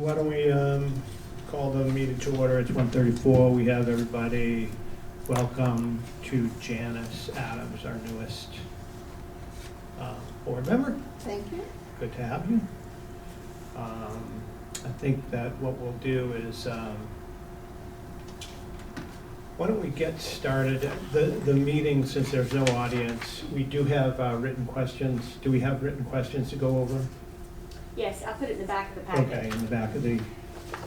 why don't we call the meeting to order? It's 1:34. We have everybody. Welcome to Janice Adams, our newest board member. Thank you. Good to have you. I think that what we'll do is, why don't we get started? The meeting, since there's no audience, we do have written questions. Do we have written questions to go over? Yes, I put it in the back of the packet. Okay, in the back of the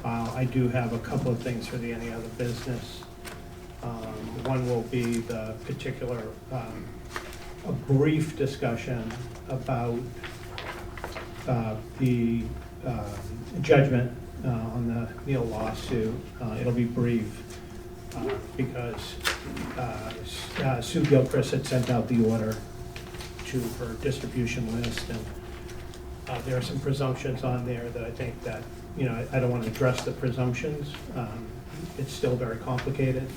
file. I do have a couple of things for the any other business. One will be the particular, a brief discussion about the judgment on the Neal lawsuit. It'll be brief because Sue Gilchrist had sent out the order to her distribution list, and there are some presumptions on there that I think that, you know, I don't want to address the presumptions. It's still very complicated.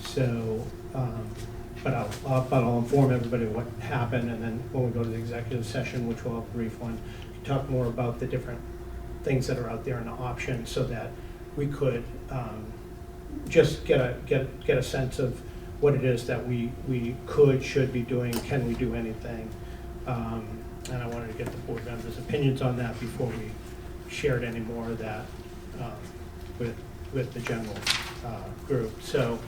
So, but I'll inform everybody what happened, and then when we go to the executive session, which will have a brief one, talk more about the different things that are out there and the options, so that we could just get a sense of what it is that we should be doing. Can we do anything? And I wanted to get the board members' opinions on that before we shared any more of that with the general group. So,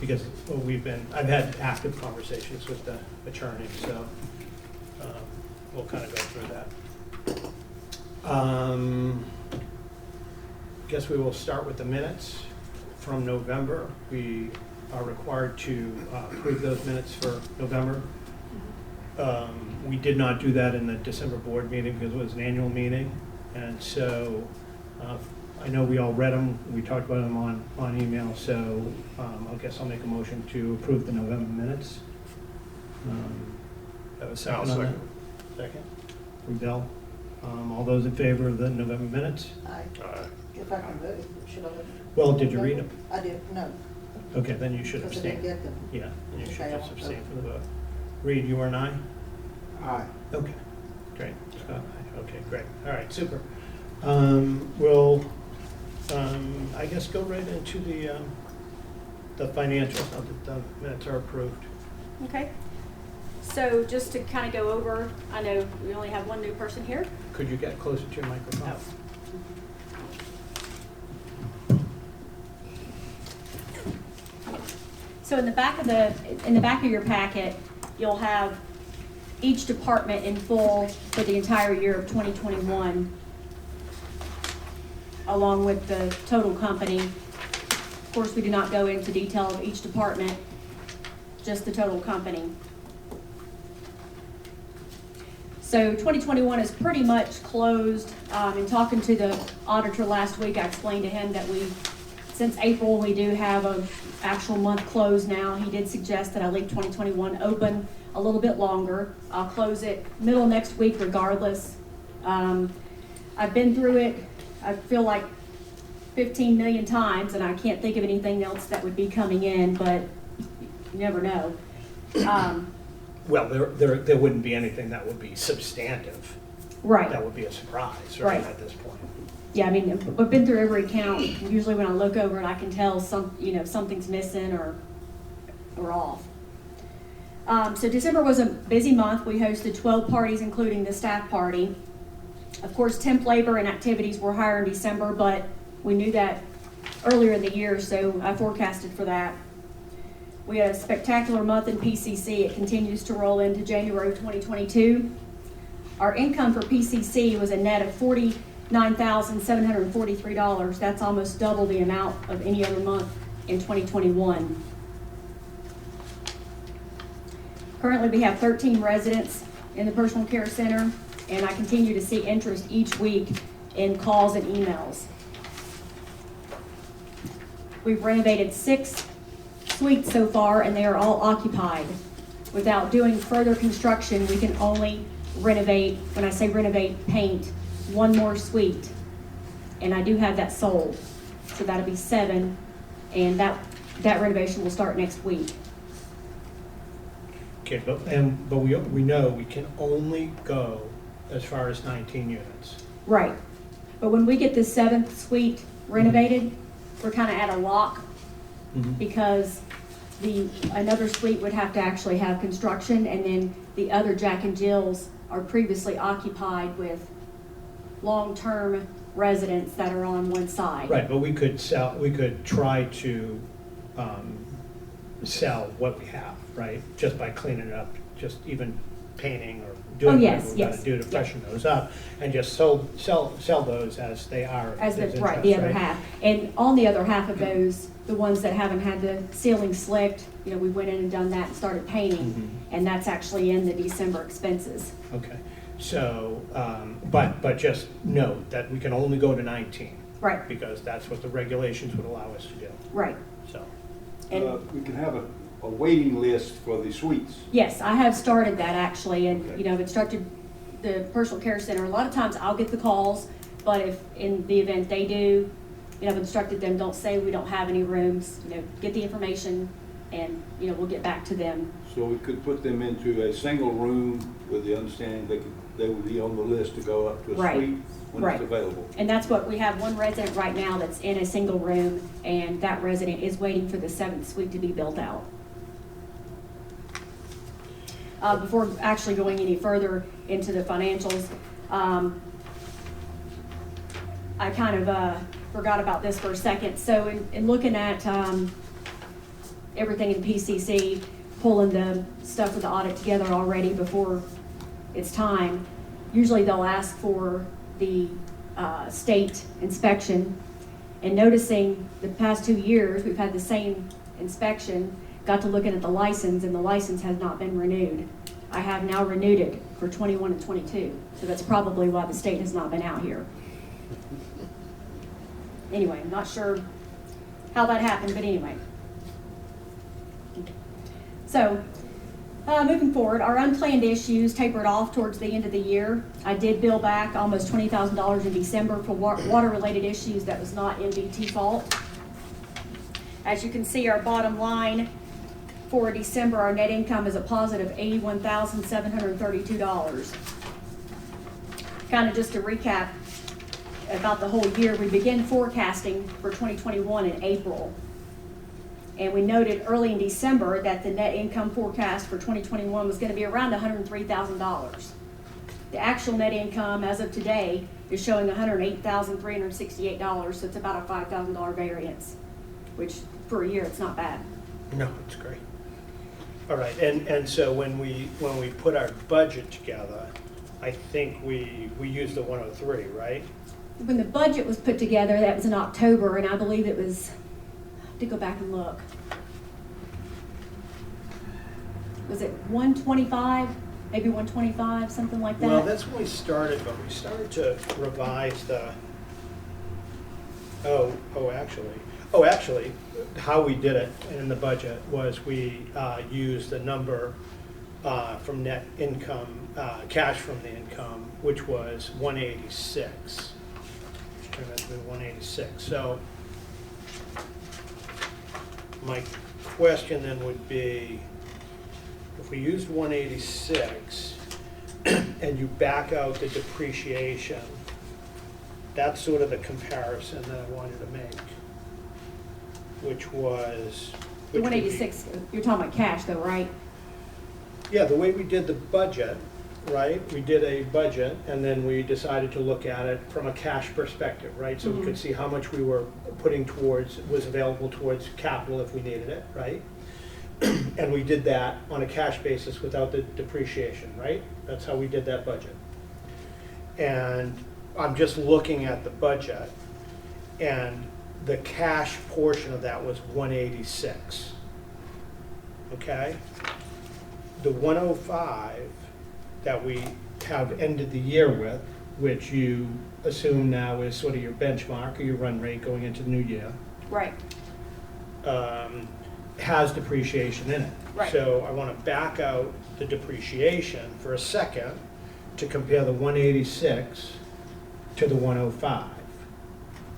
because I've had active conversations with the attorney, so we'll kind of go through that. Guess we will start with the minutes from November. We are required to approve those minutes for November. We did not do that in the December board meeting because it was an annual meeting, and so I know we all read them. We talked about them on email, so I guess I'll make a motion to approve the November minutes. That was second on that? Second. From Bill. All those in favor of the November minutes? Aye. If I can vote, should I vote? Well, did you read them? I did, no. Okay, then you should Because I didn't abstain. get them. Yeah, then you should Okay, just I'll abstain vote. from the vote. Reed, you are an aye? Aye. Okay, great. Scott, aye. Okay, great. All right, super. We'll, I guess, go right into the financials now that the minutes are approved. Okay. So just to kind of go over, I know we only have one new person here. Could you get closer to your microphone? So in the back of your packet, you'll have each department in full for the entire year of 2021, along with the total company. Of course, we do not go into detail of each department, just the total company. So 2021 is pretty much closed. In talking to the auditor last week, I explained to him that since April, we do have an actual month closed now. He did suggest that I leave 2021 open a little bit longer. I'll close it middle of next week regardless. I've been through it, I feel like 15 million times, and I can't think of anything else that would be coming in, but you never know. Well, there wouldn't be anything that would be substantive. Right. That would be a surprise, Right. At this point. Yeah, I mean, I've been through every account. Usually when I look over it, I can tell something's missing or off. So December was a busy month. We hosted 12 parties, including the staff party. Of course, temp labor and activities were higher in December, but we knew that earlier in the year, so I forecasted for that. We had a spectacular month in PCC. It continues to roll into January of 2022. Our income for PCC was a net of $49,743. That's almost double the amount of any other month in 2021. Currently, we have 13 residents in the personal care center, and I continue to see interest each week in calls and emails. We've renovated 6 suites so far, and they are all occupied. Without doing further construction, we can only renovate, when I say renovate, paint, 1 more suite. And I do have that sold. So that'll be 7, and that renovation will start next week. Okay, but we know we can only go as far as 19 units. Right. But when we get the 7th suite renovated, we're kind of at a lock Mhm. because another suite would have to actually have construction, and then the other Jack and Jill's are previously occupied with long-term residents that are on one side. Right, but we could try to sell what we have, right? Just by cleaning it up, just even painting or doing yes, whatever we're gonna yes, do to yeah. freshen those up, and just sell those as they are. As the, there's right, the interest, other right? half. And on the other half of those, the ones that haven't had the ceiling slicked, you know, we went in and done that and started painting, Mhm. and that's actually in the December expenses. Okay, so, but just note that we can only go to 19, Right, because that's what the regulations would allow us to do, right. so. And We can have a waiting list for the suites. yes, I have started that actually, and, Okay. you know, I've instructed the personal care center, a lot of times I'll get the calls, but if, in the event they do, you know, I've instructed them, don't say we don't have any rooms, you know, get the information, and, you know, we'll get back to them. So we could put them into a single room with the understanding they would be on the list to go up to a Right. suite when Right. it's available. And that's what, we have one resident right now that's in a single room, and that resident is waiting for the 7th suite to be built out. Before actually going any further into the financials, I kind of forgot about this for a second. So in looking at everything in PCC, pulling the stuff with the audit together already before it's time, usually they'll ask for the state inspection. And noticing the past 2 years, we've had the same inspection, got to looking at the license, and the license has not been renewed. I have now renewed it for 21 and 22, so that's probably why the state has not been out here. Anyway, I'm not sure how that happened, but anyway. So, moving forward, our unplanned issues tapered off towards the end of the year. I did bill back almost $20,000 in December for water-related issues that was not MVT fault. As you can see, our bottom line for December, our net income is a positive $81,732. Kind of just to recap about the whole year, we began forecasting for 2021 in April. And we noted early in December that the net income forecast for 2021 was going to be around $103,000. The actual net income as of today is showing $108,368, so it's about a $5,000 variance, which for a year, it's not bad. No, it's great. All right, and so when we put our budget together, I think we used the 103, right? When the budget was put together, that was in October, and I believe it was, I have to go back and look. Was it 125, maybe 125, something like that? Well, that's when we started, but we started to revise the, actually, how we did it in the budget was we used the number from net income, cash from the income, which was 186. Which turned out to be 186. So my question then would be, if we used 186 and you back out the depreciation, that's sort of the comparison that I wanted to make, which was... The 186, you're talking about cash though, right? Yeah, the way we did the budget, right? We did a budget, and then we decided to look at it from a cash perspective, right? So we could see how much we were putting towards, was available towards capital if we needed it, right? And we did that on a cash basis without the depreciation, right? That's how we did that budget. And I'm just looking at the budget, and the cash portion of that was 186, okay? The 105 that we have ended the year with, which you assume now is sort of your benchmark or your run rate going into the new year, Right. has depreciation in it. Right. So I want to back out the depreciation for a second to compare the 186 to the 105.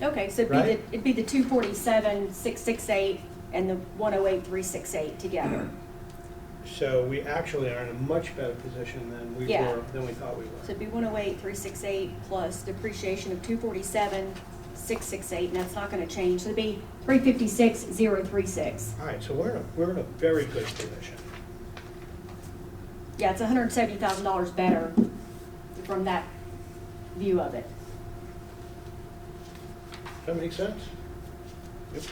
Okay, so Right. it'd be the 247,668 and the 108,368 together. So we actually are in a much better position than we Yeah. were, than we thought we So were. it'd be 108,368 plus depreciation of 247,668, and that's not gonna change. So it'd be 356,036. All right, so we're in a very good position. Yeah, it's $170,000 better from that view of it. Does that make sense? Yep.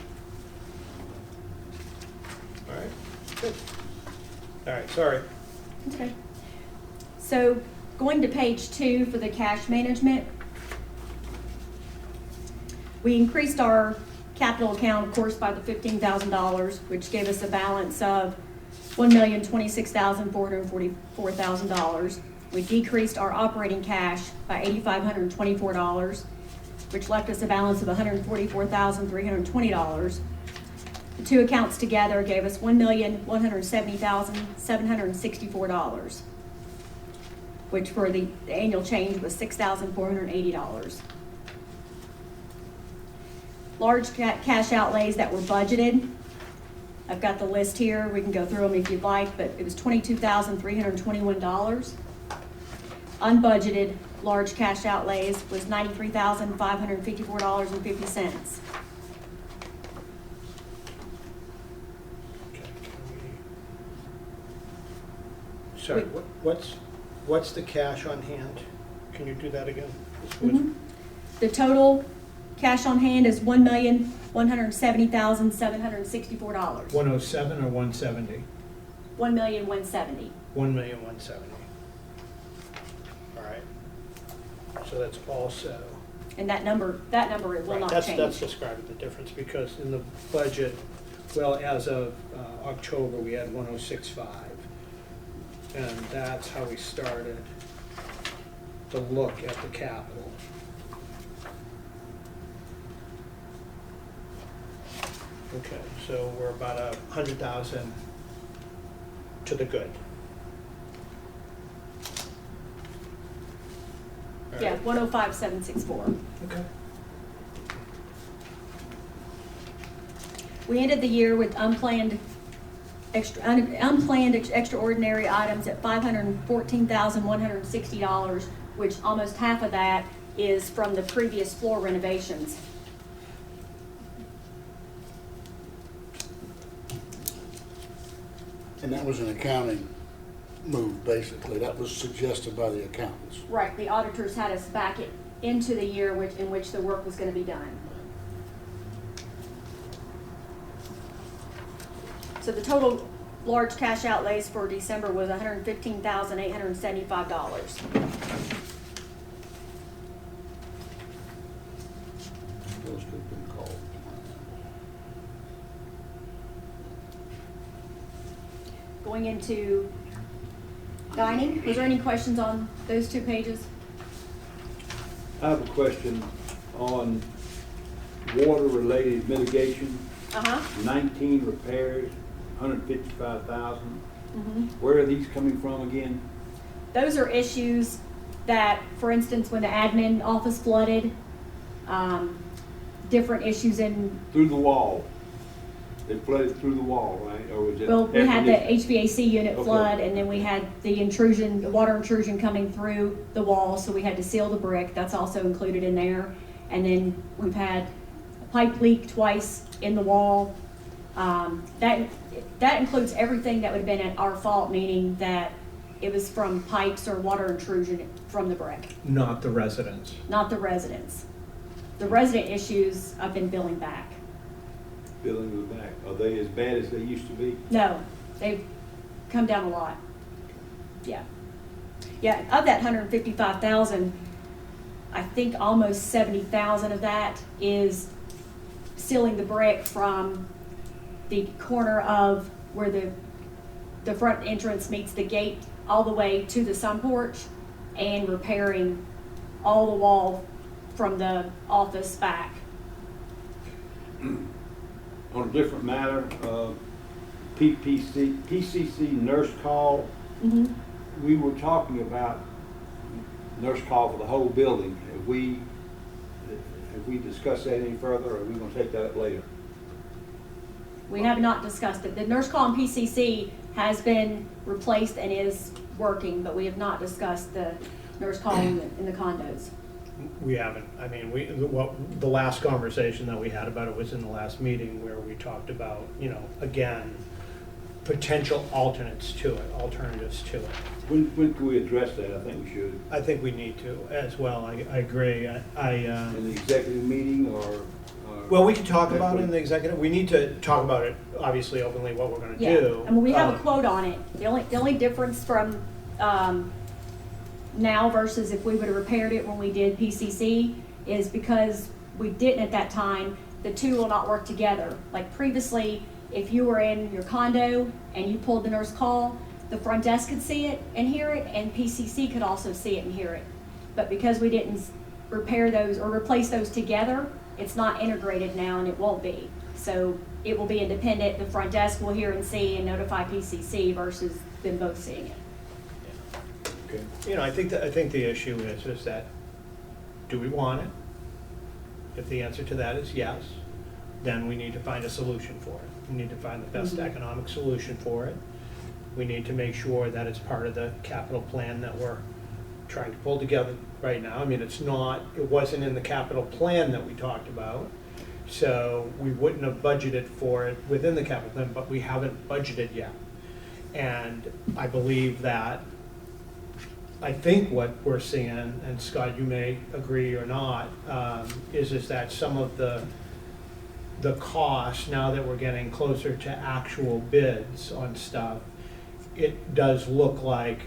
All right, good. All right, sorry. Okay. So going to page 2 for the cash management. We increased our capital account, of course, by the $15,000, which gave us a balance of $1,026,444,000. We decreased our operating cash by $8,524, which left us a balance of $144,320. The two accounts together gave us $1,170,764, which for the annual change was $6,480. Large cash outlays that were budgeted. I've got the list here. We can go through them if you'd like, but it was $22,321. Unbudgeted large cash outlays was $93,554.50. Okay, sorry, what's the cash on hand? Can you do that again? The total cash on hand is $1,170,764. 107 or 170? $1,170,000. 1,170,000. All right. So that's also. And that number it will Right, not that's change. describing the difference, because in the budget, well, as of October, we had 106.5. And that's how we started to look at the capital. Okay, so we're about 100,000 to the good. All Yeah, right. 105,764. Okay. We ended the year with unplanned extraordinary items at $514,160, which almost half of that is from the previous floor renovations. And that was an accounting move, basically. That was suggested by the accountants. Right, the auditors had us back it into the year in which the work was going to be done. So the total large cash outlays for December was $115,875. Those could have been called. Going into dining, was there any questions on those two pages? I have a question on water-related mitigation, Uh-huh. 19 repairs, 155,000. Mhm. Where are these coming from again? Those are issues that, for instance, when the admin office flooded, different issues in, Through the wall. It flooded through the wall, right? Or was it? well, we had the air conditioning? HVAC unit Okay. flood, and then we had the intrusion, the water intrusion coming through the wall, so we had to seal the brick. That's also included in there. And then we've had a pipe leak twice in the wall. That includes everything that would have been at our fault, meaning that it was from pipes or water intrusion from the brick, Not the residents. not the residents. The resident issues I've been billing back. Filling the back. Are they as bad as they used to be? No, they've come down a lot. Yeah. Yeah, of that 155,000, I think almost 70,000 of that is sealing the brick from the corner of where the front entrance meets the gate all the way to the sun porch, and repairing all the wall from the office back. On a different matter, PCC nurse call, Mhm. we were talking about nurse call for the whole building. Have we discussed that any further, or are we gonna take that up later? We have not discussed it. The nurse call in PCC has been replaced and is working, but we have not discussed the nurse call in the condos. We haven't. I mean, the last conversation that we had about it was in the last meeting where we talked about, again, potential alternatives to it. When can we address that? I think we should. I think we need to as well. I agree. In the executive meeting or? Well, we can talk about it in the executive. We need to talk about it, obviously, openly, what we're gonna Yeah, do. I mean, we have a quote on it. The only difference from, now versus if we would have repaired it when we did PCC is because we didn't at that time, the two will not work together. Like previously, if you were in your condo and you pulled the nurse call, the front desk could see it and hear it, and PCC could also see it and hear it. But because we didn't repair those or replace those together, it's not integrated now and it won't be. So it will be independent. The front desk will hear and see and notify PCC versus them both seeing it. Okay. I think the issue is that, do we want it? If the answer to that is yes, then we need to find a solution for it. We need to find the best economic solution for it. We need to make sure that it's part of the capital plan that we're trying to pull together right now. I mean, it wasn't in the capital plan that we talked about, so we wouldn't have budgeted for it within the capital plan, but we haven't budgeted yet. And I believe that, I think what we're seeing, and Scott, you may agree or not, is that some of the costs, now that we're getting closer to actual bids on stuff, it does look like,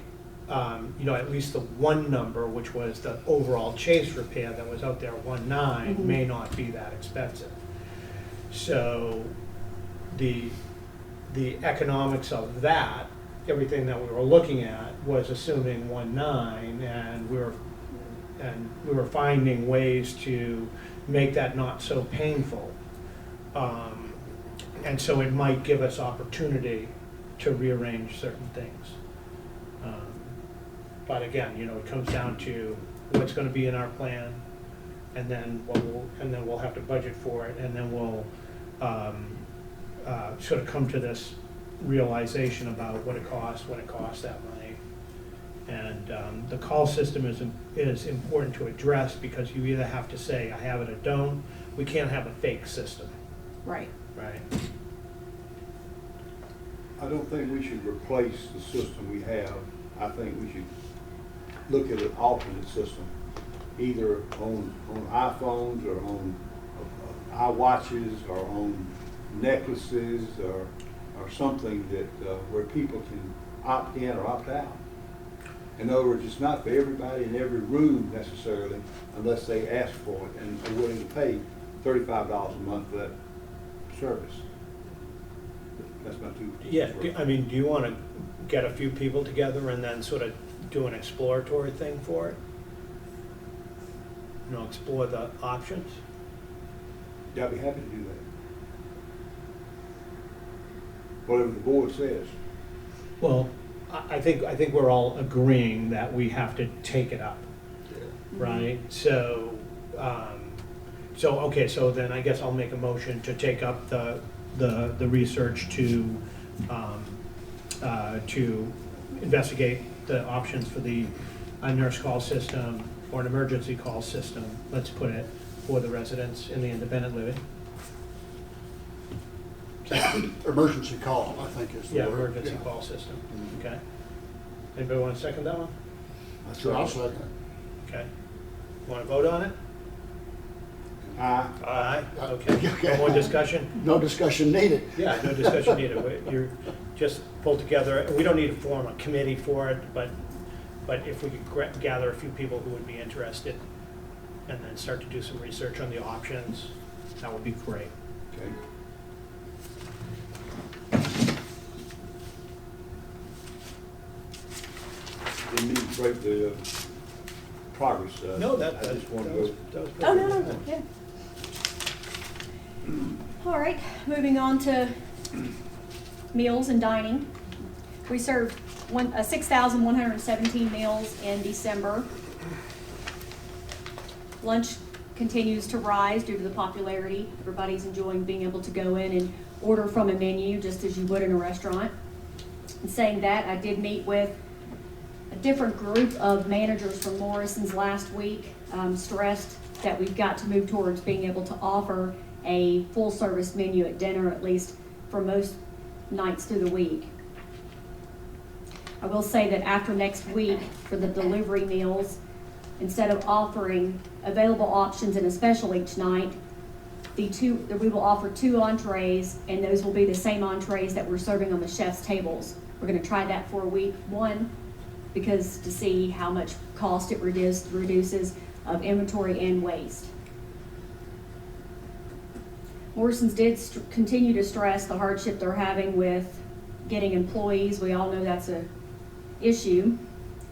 at least the one number, which was the overall chase repair that was out there, 1.9, may not be that expensive. So the economics of that, everything that we were looking at was assuming 1.9, and we were finding ways to make that not so painful. And so it might give us opportunity to rearrange certain things. But again, it comes down to what's going to be in our plan, and then we'll have to budget for it, and then we'll sort of come to this realization about what it costs that money. And the call system is important to address, because you either have to say, I have it or don't. We can't have a fake system. Right. Right. I don't think we should replace the system we have. I think we should look at an alternate system, either on iPhones or on iWatches or on necklaces or something that where people can opt in or opt out. In other words, it's not for everybody in every room necessarily, unless they ask for it and are willing to pay $35 a month for that service. That's not too. Yeah, do you want to get a few people together and then sort of do an exploratory thing for it? Explore the options? Yeah, I'd be happy to do that. Whatever the board says. Well, I think we're all agreeing that we have to take it up, right? So, so then I guess I'll make a motion to take up the research to investigate the options for the nurse call system or an emergency call system, let's put it, for the residents in the independent living. Emergency call, I think is the Yeah, word. emergency call system, okay. Anybody want to second that one? Sure, I'll second Okay. Want to vote on it? Aye. Aye, okay. No more discussion? it. No discussion needed. Yeah, no discussion needed. You're just pulled together. We don't need to form a committee for it, but if we could gather a few people who would be interested and then start to do some research on the options, that would be great. Okay. Didn't mean to break the progress. No, I just wanted to go. that was good. Oh, no, yeah. All right, moving on to meals and dining. We served 6,117 meals in December. Lunch continues to rise due to the popularity. Everybody's enjoying being able to go in and order from a menu just as you would in a restaurant. And saying that, I did meet with a different group of managers from Morrison's last week, stressed that we've got to move towards being able to offer a full-service menu at dinner, at least for most nights through the week. I will say that after next week, for the delivery meals, instead of offering available options and a special each night, we will offer 2 entrees, and those will be the same entrees that we're serving on the chef's tables. We're gonna try that for a week, one, because to see how much cost it reduces of inventory and waste. Morrison's did continue to stress the hardship they're having with getting employees. We all know that's a issue.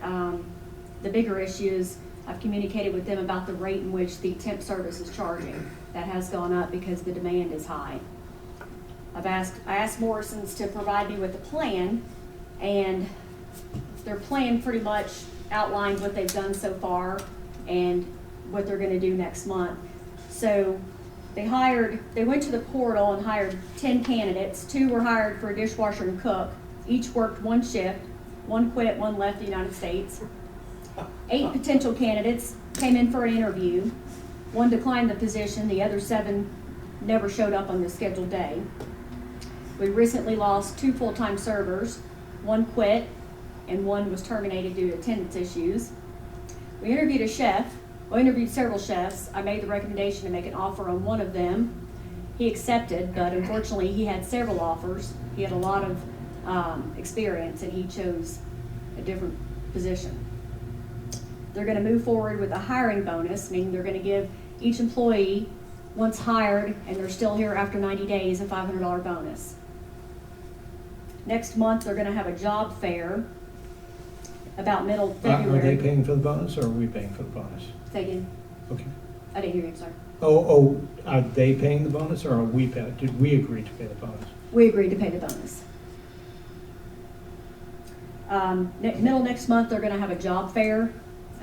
The bigger issue is I've communicated with them about the rate in which the temp service is charging. That has gone up because the demand is high. I asked Morrison's to provide me with a plan, and their plan pretty much outlines what they've done so far and what they're gonna do next month. So they went to the portal and hired 10 candidates. 2 were hired for a dishwasher and cook. Each worked 1 shift. 1 quit, 1 left the United States. 8 potential candidates came in for an interview. 1 declined the position. The other 7 never showed up on the scheduled day. We recently lost 2 full-time servers. 1 quit and 1 was terminated due to attendance issues. We interviewed several chefs. I made the recommendation to make an offer on 1 of them. He accepted, but unfortunately he had several offers. He had a lot of experience, and he chose a different position. They're gonna move forward with a hiring bonus, meaning they're gonna give each employee, once hired and they're still here after 90 days, a $500 bonus. Next month, they're gonna have a job fair about middle February. Are they paying for the bonus, or are we paying for the bonus? Say again? Okay. I didn't hear you, sorry. Oh, are they paying the bonus, or are we paying? Did we agree to pay the bonus? We agreed to pay the bonus. Middle next month, they're gonna have a job fair.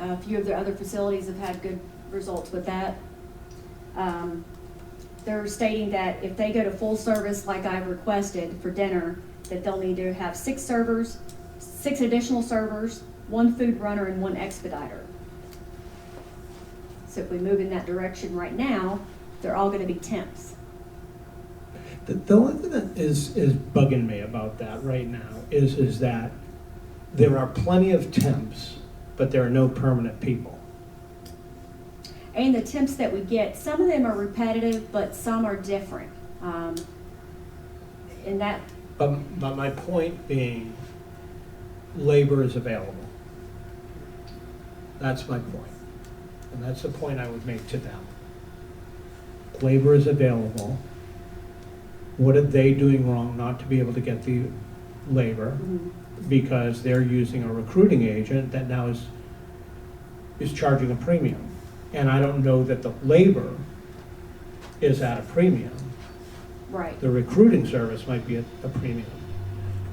A few of their other facilities have had good results with that. They're stating that if they go to full service like I've requested for dinner, that they'll need to have 6 servers, 6 additional servers, 1 food runner, and 1 expediter. So if we move in that direction right now, they're all gonna be temps. The only thing that is bugging me about that right now is that there are plenty of temps, but there are no permanent people. And the temps that we get, some of them are repetitive, but some are different. And that, But my point being, labor is available. That's my point. And that's the point I would make to them. Labor is available. What are they doing wrong not to be able to get the labor? Because they're using a recruiting agent that now is charging a premium. And I don't know that the labor is at a premium. right. The recruiting service might be at a premium.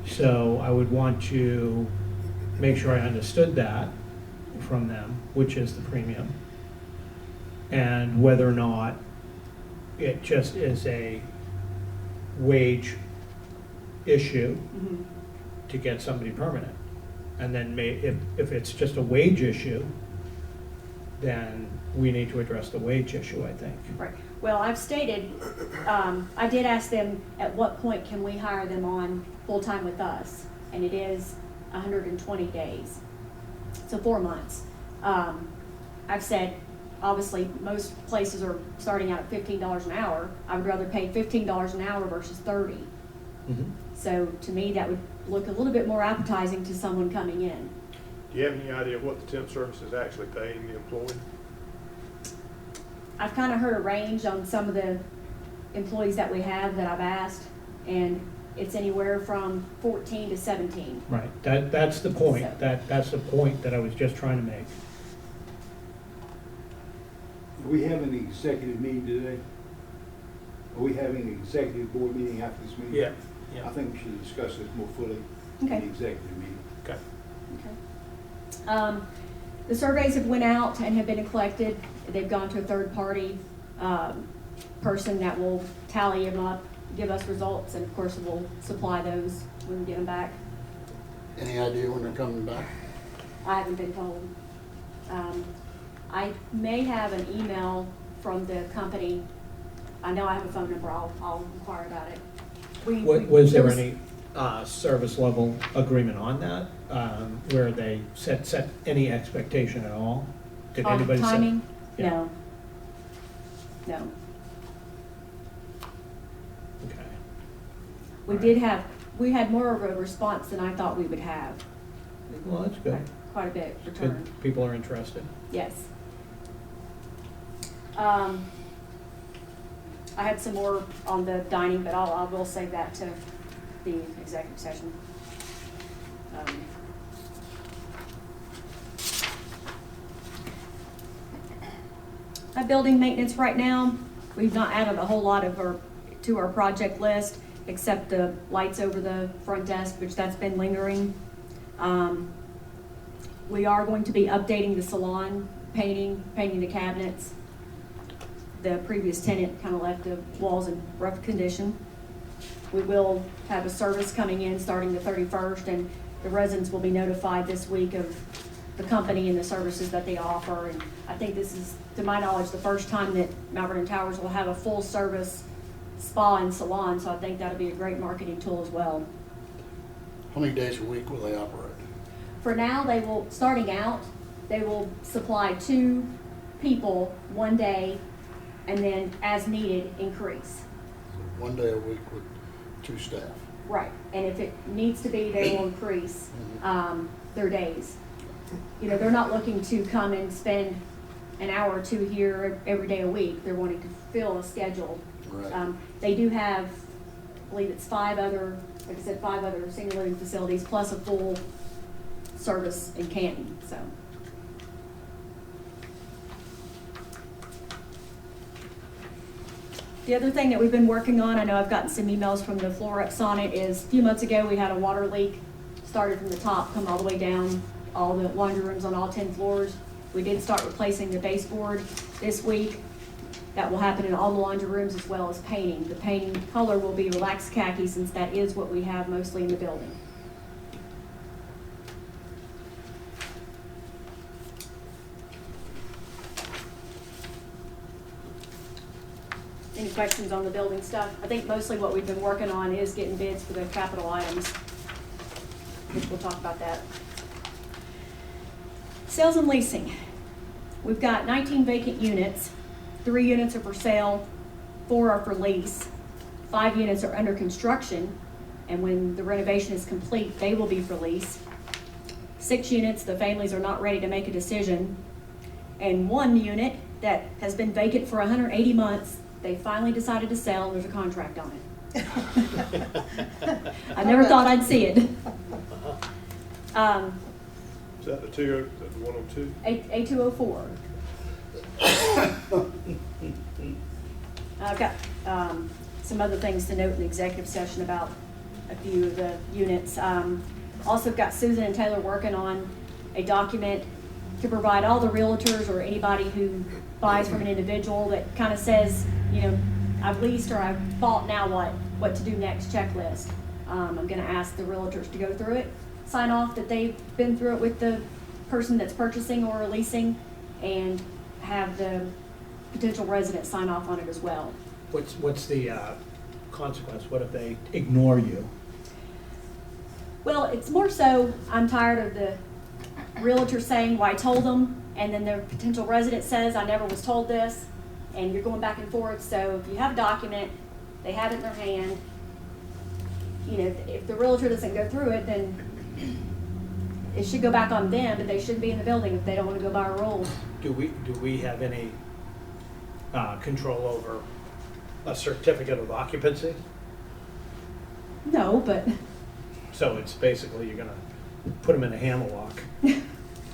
So I would want to make sure I understood that from them, which is the premium, and whether or not it just is a wage issue Mhm. to get somebody permanent. And then if it's just a wage issue, then we need to address the wage issue, I think. Right. Well, I've stated, I did ask them, at what point can we hire them on full-time with us? And it is 120 days, so 4 months. I've said, obviously, most places are starting out at $15 an hour. I would rather pay $15 an hour versus 30. So to me, that would look a little bit more appetizing to someone coming in. Do you have any idea what the temp service is actually paying the employee? I've kind of heard a range on some of the employees that we have that I've asked, and it's anywhere from 14 to 17. Right, that's the point, So- that's the point that I was just trying to make. Are we having an executive meeting today? Are we having an executive board meeting after this meeting? I think we should discuss this more fully in the Okay. executive meeting. Okay. Okay. The surveys have went out and have been collected. They've gone to a third-party person that will tally them up, give us results, and of course, we'll supply those when we get them back. Any idea when they're coming back? I haven't been told. I may have an email from the company. I know I have a phone number. I'll inquire about it. Was there any service level agreement on that, where they set any expectation at all? Did On anybody set? timing? Yeah. No. No. Okay. We had more of a response than I thought we would have. Well, that's good. Quite a bit It's returned. good. People are interested. Yes. I had some more on the dining, but I will save that to the executive session. My building maintenance right now, we've not added a whole lot to our project list, except the lights over the front desk, which that's been lingering. We are going to be updating the salon, painting the cabinets. The previous tenant kind of left the walls in rough condition. We will have a service coming in starting the 31st, and the residents will be notified this week of the company and the services that they offer. And I think this is, to my knowledge, the first time that Mount Vernon Towers will have a full service spa and salon, so I think that'll be a great marketing tool as well. How many days a week will they operate? For now, starting out, they will supply 2 people one day, and then as needed, increase. So 1 day a week with 2 staff. Right, and if it needs to be, they will increase their days. You know, they're not looking to come and spend an hour or 2 here every day a week. They're wanting to fill a schedule. Right. They do have, I believe it's 5 other, like I said, 5 other senior living facilities, plus a full service in Canton, so. The other thing that we've been working on, I know I've gotten some emails from the floor ups on it, is a few months ago we had a water leak, started from the top, come all the way down, all the laundry rooms on all 10 floors. We did start replacing the baseboard this week. That will happen in all the laundry rooms as well as painting. The painting color will be relaxed khaki, since that is what we have mostly in the building. Any questions on the building stuff? I think mostly what we've been working on is getting bids for the capital items, which we'll talk about that. Sales and leasing. We've got 19 vacant units. 3 units are for sale, 4 are for lease. 5 units are under construction, and when the renovation is complete, they will be for lease. 6 units, the families are not ready to make a decision. And 1 unit that has been vacant for 180 months, they finally decided to sell, and there's a contract on it. I never thought I'd see it. Is that the 102? A204. I've got some other things to note in the executive session about a few of the units. Also got Susan and Taylor working on a document to provide all the realtors or anybody who buys from an individual that kind of says, you know, I've leased or I've bought, now what to do next checklist. I'm going to ask the realtors to go through it, sign off that they've been through it with the person that's purchasing or leasing, and have the potential resident sign off on it as well. What's the consequence? What if they ignore you? Well, it's more so, I'm tired of the realtor saying, well, I told them, and then the potential resident says, I never was told this, and you're going back and forth. So if you have a document, they have it in their hand, you know, if the realtor doesn't go through it, then it should go back on them, but they shouldn't be in the building if they don't want to go by our rules. Do we have any control over a certificate of occupancy? No, but, So it's basically you're gonna put them in a hammerlock.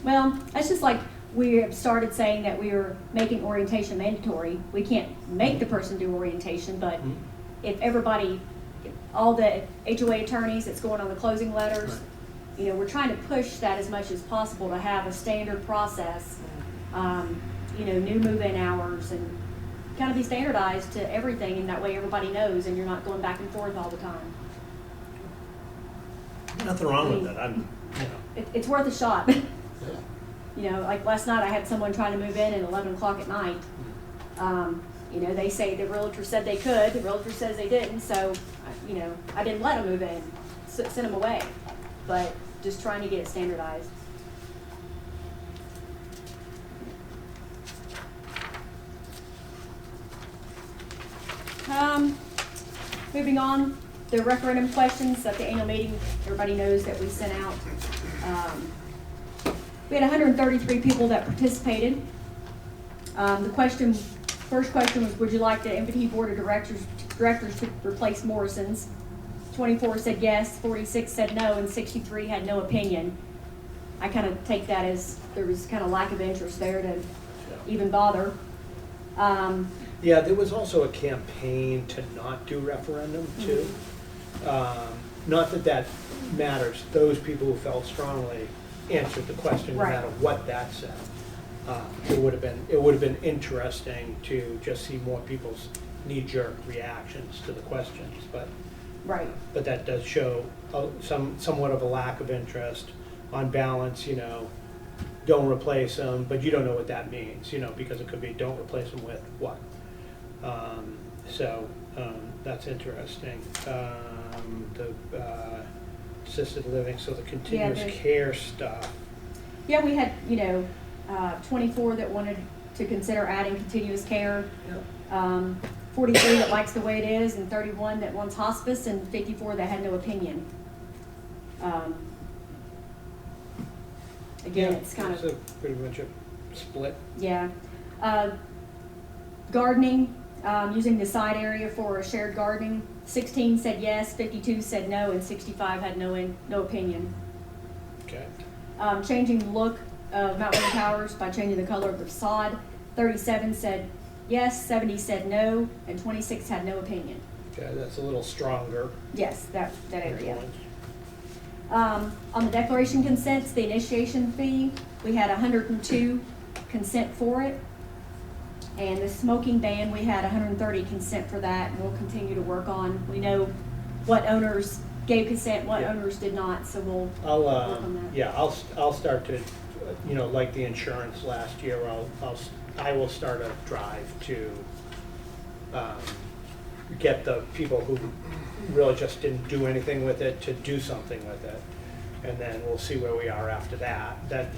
well, that's just like we have started saying that we are making orientation mandatory. We can't make the person do orientation, but if everybody, all the HOA attorneys that's going on the closing letters, Right. you know, we're trying to push that as much as possible to have a standard process. new move-in hours and kind of be standardized to everything, and that way everybody knows and you're not going back and forth all the time. Nothing wrong with it, It's worth a shot. Yeah. Like last night I had someone trying to move in at 11 o'clock at night. They say the realtor said they could, the realtor says they didn't, so, I didn't let them move in, sent them away. But just trying to get it standardized. Moving on, the referendum questions at the annual meeting, everybody knows that we sent out. We had 133 people that participated. First question was, would you like the MPT Board of Directors to replace Morrison's? 24 said yes, 46 said no, and 63 had no opinion. I kind of take that as there was kind of lack of interest there to even bother. Yeah, there was also a campaign to not do referendum too. Not that that matters. Those people who felt strongly answered the question no Right. matter what that said. It would have been interesting to just see more people's knee-jerk reactions to the questions, but Right. that does show somewhat of a lack of interest. On balance, don't replace them, but you don't know what that means, because it could be don't replace them with what. That's interesting. The assisted living, so the continuous the- care stuff. Yeah, we had, 24 that wanted to consider adding continuous care. 43 that likes the way it is, and 31 that wants hospice, and 54 that had no opinion. Again, it's kind It's of, a pretty much a split. yeah. Gardening, using the side area for shared gardening, 16 said yes, 52 said no, and 65 had no opinion. Okay. Changing the look of Mount Vernon Towers by changing the color of the facade, 37 said yes, 70 said no, and 26 had no opinion. Okay, that's a little stronger. Yes, that area. influence. On the declaration consents, the initiation fee, we had 102 consent for it. And the smoking ban, we had 130 consent for that, and we'll continue to work on. We know what owners gave consent, what Yeah. owners did not, so we'll I'll, work on that. yeah, I'll start to, like the insurance last year, I will start a drive to get the people who really just didn't do anything with it to do something with it. And then we'll see where we are after that. That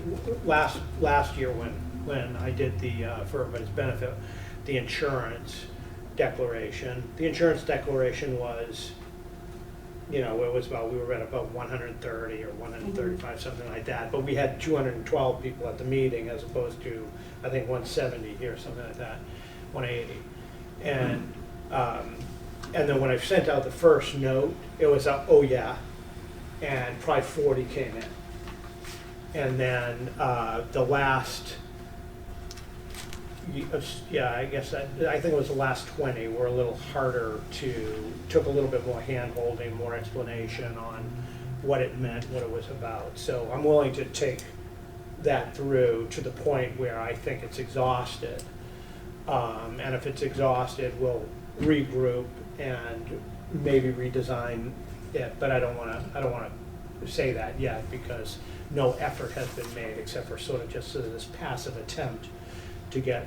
last year when I did the, for everybody's benefit, the insurance declaration. The insurance declaration was, it was we were at about 130 or 135, something like that. But we had 212 people at the meeting as opposed to, I think, 170 here, something like that, 180. And then when I sent out the first note, it was oh yeah, and probably 40 came in. And then the last, I guess I think it was the last 20 were a little harder took a little bit more hand-holding, more explanation on what it meant, what it was about. So I'm willing to take that through to the point where I think it's exhausted. And if it's exhausted, we'll regroup and maybe redesign it, but I don't want to say that yet because no effort has been made except for sort of just this passive attempt to get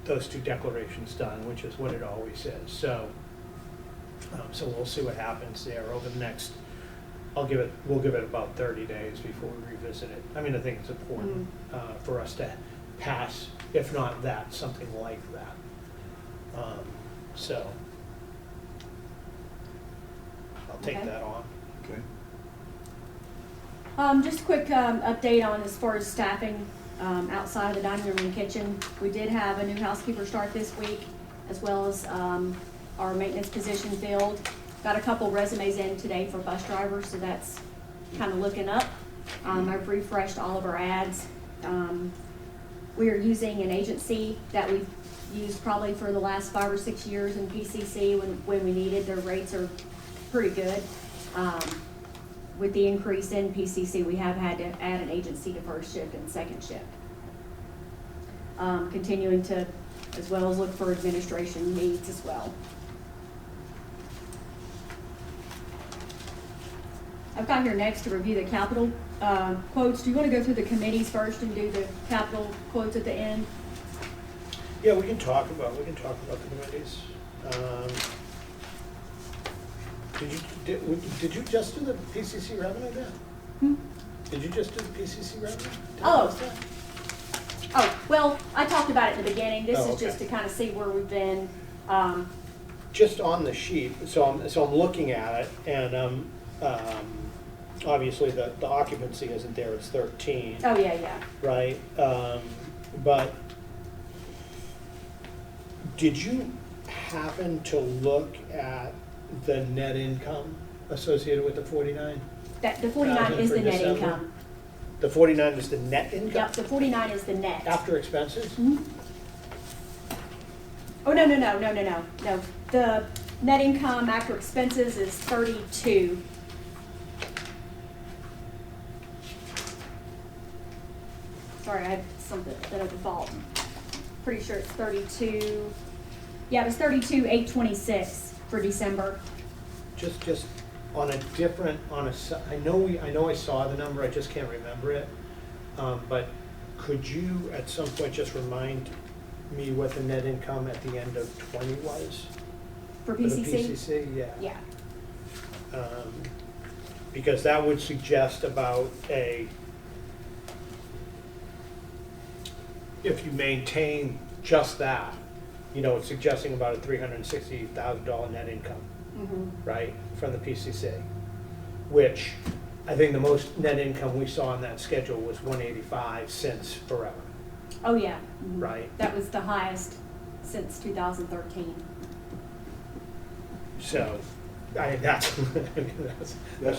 those two declarations done, which is what it always is. So we'll see what happens there over the next. We'll give it about 30 days before we revisit it. I mean, I think it's important for us to pass, if not that, something like that. So I'll take Okay. that on. Okay. Just a quick update on as far as staffing outside of the dining room and kitchen. We did have a new housekeeper start this week, as well as our maintenance position filled. Got a couple resumes in today for bus drivers, so that's kind of looking up. I've refreshed all of our ads. We are using an agency that we've used probably for the last 5 or 6 years in PCC when we needed. Their rates are pretty good. With the increase in PCC, we have had to add an agency to first shift and second shift. continuing to, as well as look for administration needs as well. I've got here next to review the capital quotes. Do you want to go through the committees first and do the capital quotes at the end? Yeah, we can talk about the committees. Did you just do the PCC revenue then? Hmm? Did you just do the PCC revenue? Oh. Oh, well, I talked about it in the beginning. This Oh, is just okay. to kind of see where we've been. Just on the sheet, so I'm looking at it, and obviously the occupancy isn't there, it's 13, Oh, yeah. right? But did you happen to look at the net income associated with the 49? The 49 is the for net December? income. The 49 is the net income? Yep, the 49 is the net. After expenses? Mhm. Oh, no. No, the net income after expenses is 32. Sorry, I had something that I default. Pretty sure it's 32. Yeah, it was 32,826 for December. Just on a different, I know I saw the number, I just can't remember it. But could you at some point just remind me what the net income at the end of 20 was? For For the PCC? PCC, yeah. Yeah. Because that would suggest about if you maintain just that, it's suggesting about a $360,000 net income, Mhm. right, from the PCC, which I think the most net income we saw on that schedule was 185 since forever, Oh, yeah. Mhm. right? That was the highest since 2013. So, that's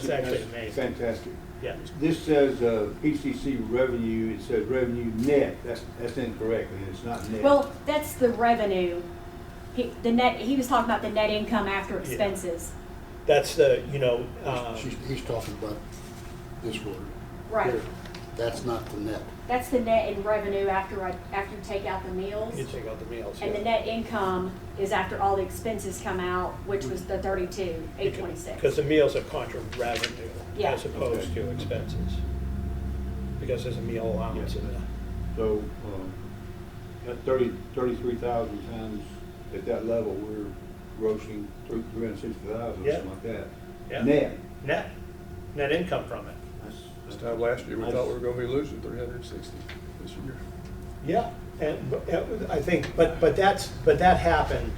actually amazing. Fantastic. Yeah. This says PCC revenue, it says revenue net, that's incorrect, and it's not net. Well, that's the revenue. He was talking about the net income after expenses. That's the, He's talking about this word. Right. Here. That's not the net. That's the net in revenue after you take out the meals. you take out the meals. And the yeah. net income is after all the expenses come out, which was the 32,826. Because the meals are contra revenue Yeah. as opposed Okay. to expenses. Because there's a meal allowance in there. So, at 33,000 times, at that level, we're grossing 360,000 or Yeah. something like that. Yeah. Net. Net income from it. This time last year, we thought we were gonna be losing 360 this year. Yeah, I think, but that happened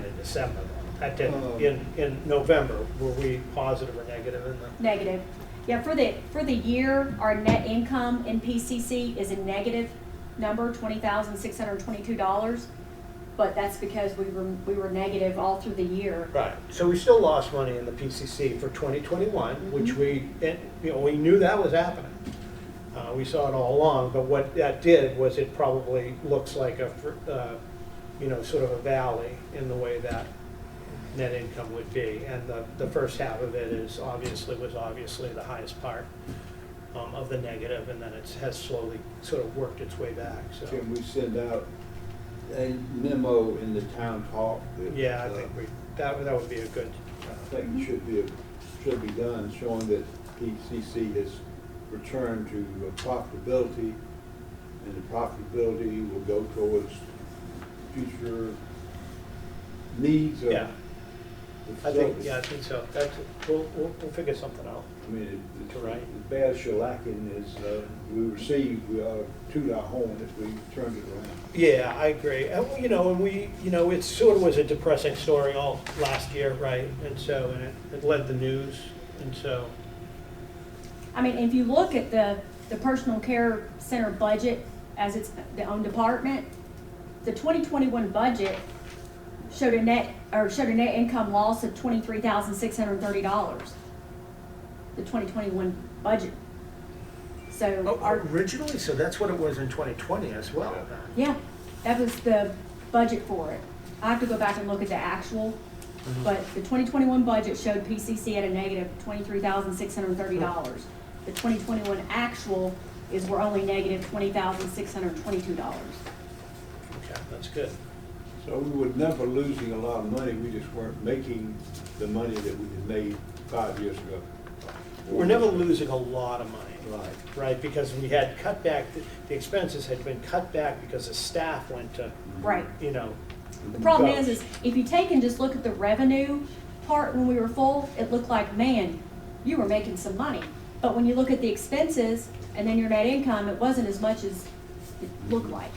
in December though. That didn't, in November, were we positive or negative in the? Negative. Yeah, for the year, our net income in PCC is a negative number, $20,622. But that's because we were negative all through the year. Right, so we still lost money in the PCC for 2021, which we knew that was happening. We saw it all along, but what that did was it probably looks like sort of a valley in the way that net income would be. And the first half of it was obviously the highest part of the negative, and then it has slowly sort of worked its way back, so. Can we send out a memo in the town talk? Yeah, I think that would be a good. I think it should be done, showing that PCC has returned to profitability, and the profitability will go towards future needs of Yeah. the I think, facility. yeah, I think so. We'll figure something out. I mean, To right. as bad as shellacking is, we received, we ought to toot our horn if we turned it around. Yeah, I agree. And it sort of was a depressing story all last year, right? And so, it led the news, and so. I mean, if you look at the personal care center budget as it's the own department, the 2021 budget showed a net income loss of $23,630. The 2021 budget. So Originally, so that's what it was in 2020 as well. then. yeah, that was the budget for it. I have to go back and look at the actual, but the 2021 budget showed PCC at a negative $23,630. The 2021 actual is we're only negative $20,622. Okay, that's good. So we were never losing a lot of money, we just weren't making the money that we had made 5 years ago. We're never losing a lot of money. Right. Right, because we had cut back, the expenses had been cut back because the staff went to, Right. you know. The problem ghost. is if you take and just look at the revenue part when we were full, it looked like, man, you were making some money. But when you look at the expenses and then your net income, it wasn't as much as it looked like.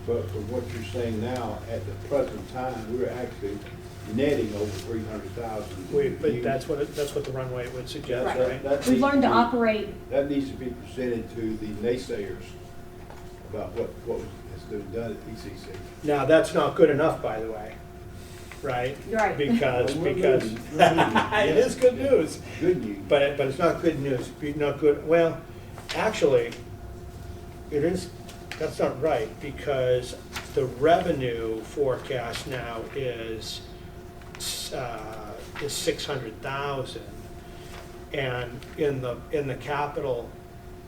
But from what you're saying now, at the present time, we're actually netting over 300,000. But that's what the runway would suggest, Right. right? We've learned to operate, That needs to be presented to the naysayers about what has been done at PCC. Now, that's not good enough, by the way, right? Right. Because, Well, because, it is good news, Good news. but it's not good news, not good, well, actually, it is, that's not right, because the revenue forecast now is 600,000. And in the capital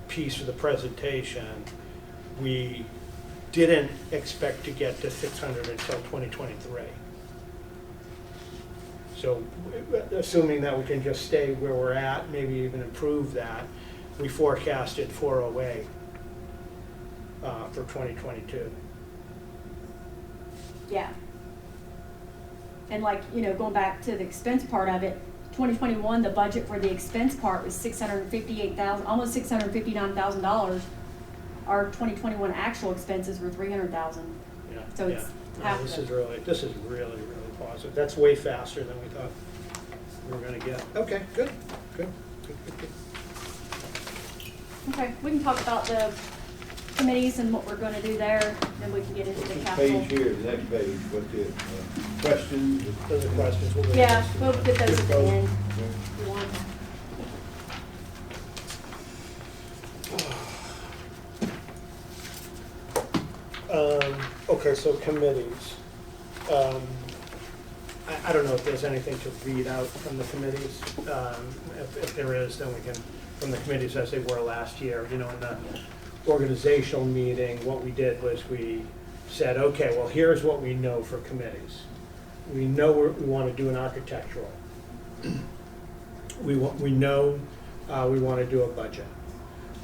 piece of the presentation, we didn't expect to get to 600 until 2023. So assuming that we can just stay where we're at, maybe even improve that, we forecasted 408 for 2022. yeah. And like, going back to the expense part of it, 2021, the budget for the expense part was $658,000, almost $659,000. Our 2021 actual expenses were $300,000. Yeah, So it's yeah. half This the- is really positive. That's way faster than we thought we were gonna get. Okay, good. Okay, we can talk about the committees and what we're gonna do there, then we can get into the This capital. page here, the next page, what the questions. Those are questions. We'll go Yeah, next. we'll get those at the end. if you want. Okay, so committees. I don't know if there's anything to read out from the committees. If there is, then we can, from the committees as they were last year. In the organizational meeting, what we did was we said, okay, well, here's what we know for committees. We know we want to do an architectural. We know we want to do a budget.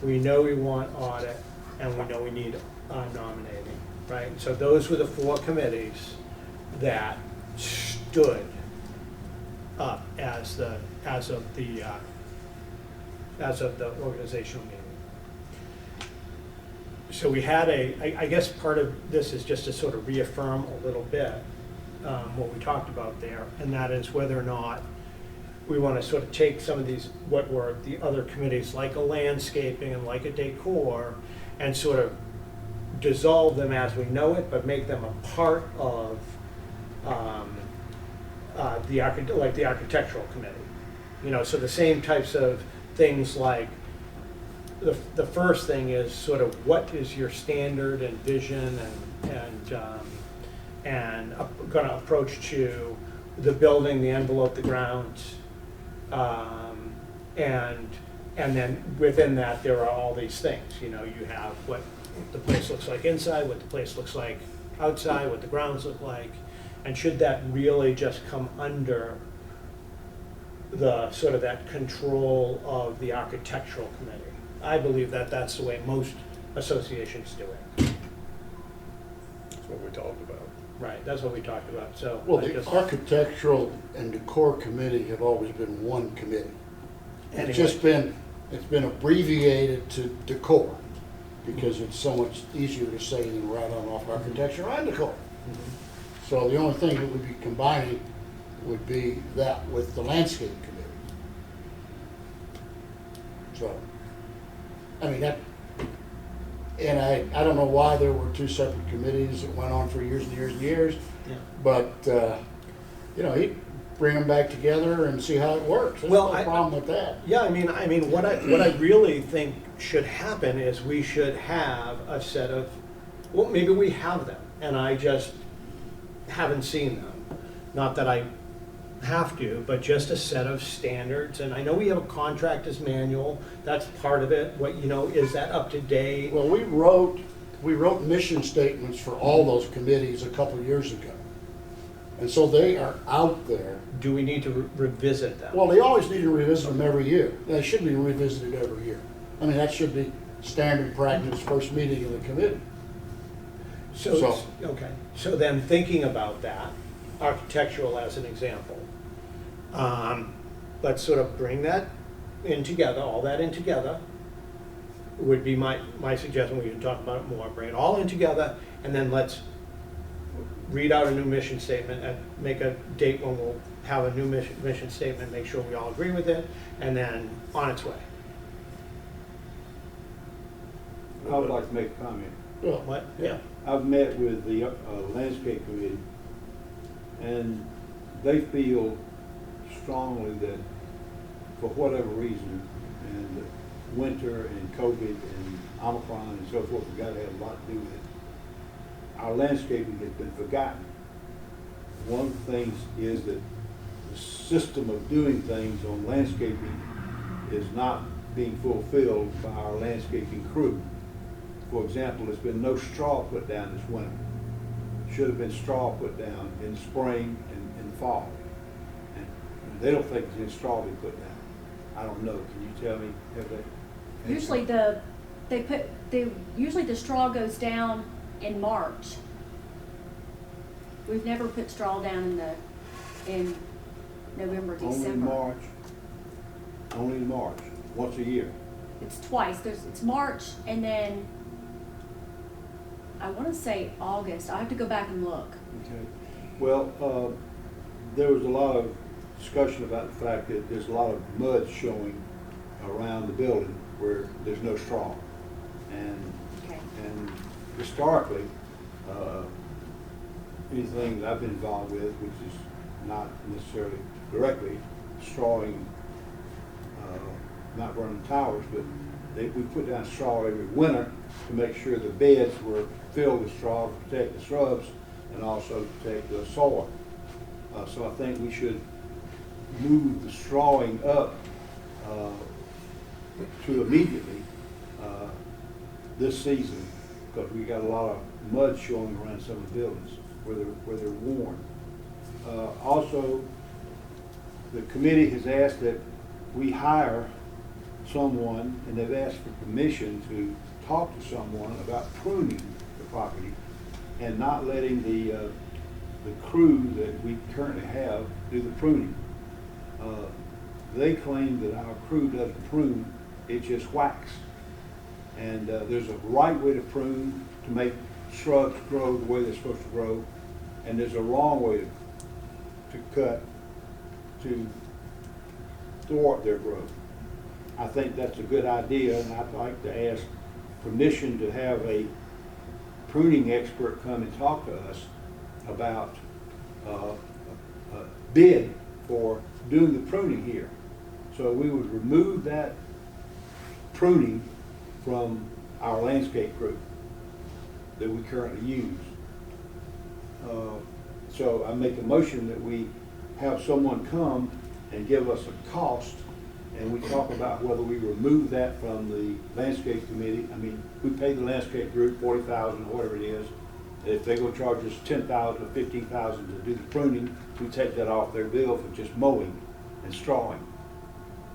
We know we want audit, and we know we need nominating, right? So those were the four committees that stood up as of the organizational meeting. So we had I guess part of this is just to sort of reaffirm a little bit what we talked about there, and that is whether or not we want to sort of take some of these, what were the other committees, like a landscaping and like a decor, and sort of dissolve them as we know it, but make them a part of the architectural committee. So the same types of things, like the first thing is sort of what is your standard and vision and going to approach to the building, the envelope, the grounds, and then within that there are all these things. You have what the place looks like inside, what the place looks like outside, what the grounds look like, and should that really just come under the sort of that control of the architectural committee? I believe that that's the way most associations do it. That's what we talked about. Right, that's what we talked about, so. Well, I the just- architectural and decor committee have always been one committee. Anyway. It's been abbreviated to decor because it's so much easier to say than right on off architecture and decor. So the only thing that would be combining would be that with the landscape committee. So, I mean, and I don't know why there were two separate committees that went on for years and years and years, Yeah. but, you bring them back together and see how it works. There's Well, no problem with that. Yeah, I mean, what I really think should happen is we should have a set of, well, maybe we have them, and I just haven't seen them. Not that I have to, but just a set of standards. And I know we have a contractor's manual, that's part of it. What, you know, is that up to date? Well, we wrote mission statements for all those committees a couple years ago. And so they are out there. Do we need to revisit them? Well, they always need to revisit them every year. They should be revisited every year. I mean, that should be standard practice, first meeting of the committee. So, okay, so then thinking about that, architectural as an example, let's sort of bring that in together, all that in together, would be my suggestion. We can talk about it more, bring it all in together, and then let's read out a new mission statement and make a date when we'll have a new mission statement, make sure we all agree with it, and then on its way. I would like to make a comment. Well, What? Yeah. I've met with the landscape committee, and they feel strongly that for whatever reason, and winter and COVID and Omicron and so forth, we've got to have a lot to do with it. Our landscaping has been forgotten. One of the things is that the system of doing things on landscaping is not being fulfilled by our landscaping crew. For example, there's been no straw put down this winter. Should have been straw put down in spring and fall. And they don't think there's any straw being put down. I don't know. Can you tell me? Have they? Usually the straw goes down in March. We've never put straw down in November, December. Only in March, once a year. It's twice. It's March and then I want to say August. I have to go back and look. Okay. Well, there was a lot of discussion about the fact that there's a lot of mud showing around the building where there's no straw. Okay. And historically, anything that I've been involved with, which is not necessarily directly strawing, not running towers, but we put down straw every winter to make sure the beds were filled with straw to protect the shrubs and also to protect the soil. So I think we should move the strawing up to immediately this season, because we got a lot of mud showing around some of the buildings where they're worn. Also, the committee has asked that we hire someone, and they've asked for permission to talk to someone about pruning the property and not letting the crew that we currently have do the pruning. They claim that our crew doesn't prune, it just whacks. And there's a right way to prune to make shrubs grow the way they're supposed to grow, and there's a wrong way to cut to thwart their growth. I think that's a good idea, and I'd like to ask permission to have a pruning expert come and talk to us about a bid for doing the pruning here. So we would remove that pruning from our landscape crew that we currently use. So I make a motion that we have someone come and give us a cost, and we talk about whether we remove that from the landscape committee. I mean, we pay the landscape group $40,000 or whatever it is. If they're going to charge us $10,000 or $15,000 to do the pruning, we take that off their bill for just mowing and strawing.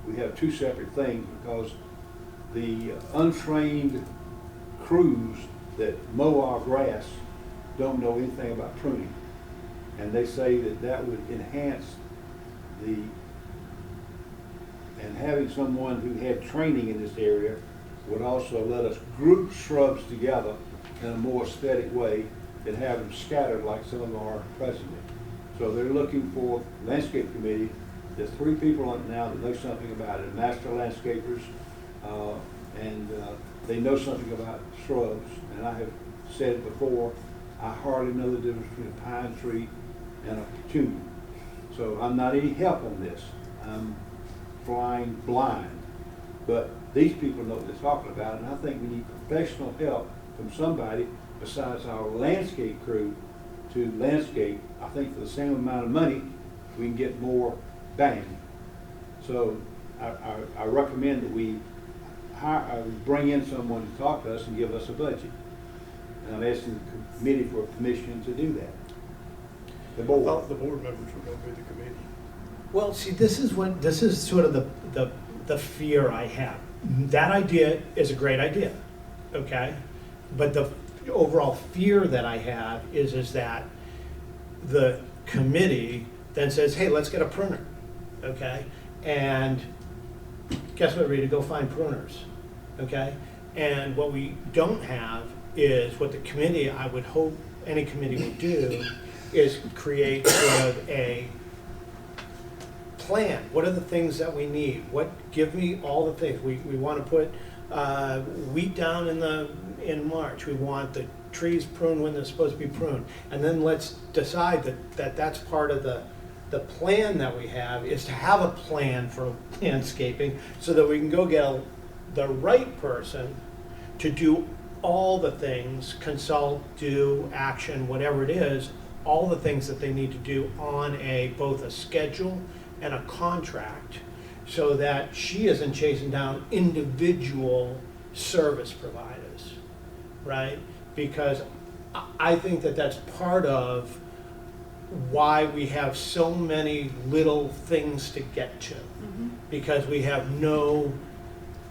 We have two separate things because the untrained crews that mow our grass don't know anything about pruning. And they say that that would enhance and having someone who had training in this area would also let us group shrubs together in a more aesthetic way than have them scattered like some of them are presently. So they're looking for landscape committee. There's 3 people on it now that know something about it, master landscapers, and they know something about shrubs. And I have said it before, I hardly know the difference between a pine tree and a petunia. So I'm not any help on this. I'm flying blind. But these people know what they're talking about, and I think we need professional help from somebody besides our landscape crew to landscape, I think for the same amount of money we can get more bang. So I recommend that we bring in someone to talk to us and give us a budget. And I'm asking the committee for permission to do that. The I board. thought the board members were gonna be the committee. Well, see, this is sort of the fear I have. That idea is a great idea, okay? But the overall fear that I have is that the committee then says, hey, let's get a pruner, okay? And guess what, Rita, go find pruners, okay? And what we don't have is what the committee, I would hope any committee would do, is create sort of a plan. What are the things that we need? Give me all the things. We want to put wheat down in March. We want the trees pruned when they're supposed to be pruned. And then let's decide that's part of the plan that we have, is to have a plan for landscaping so that we can go get the right person to do all the things, consult, do, action, whatever it is, all the things that they need to do on both a schedule and a contract, so that she isn't chasing down individual service providers, right? Because I think that that's part of why we have so many little things to get to, because we have no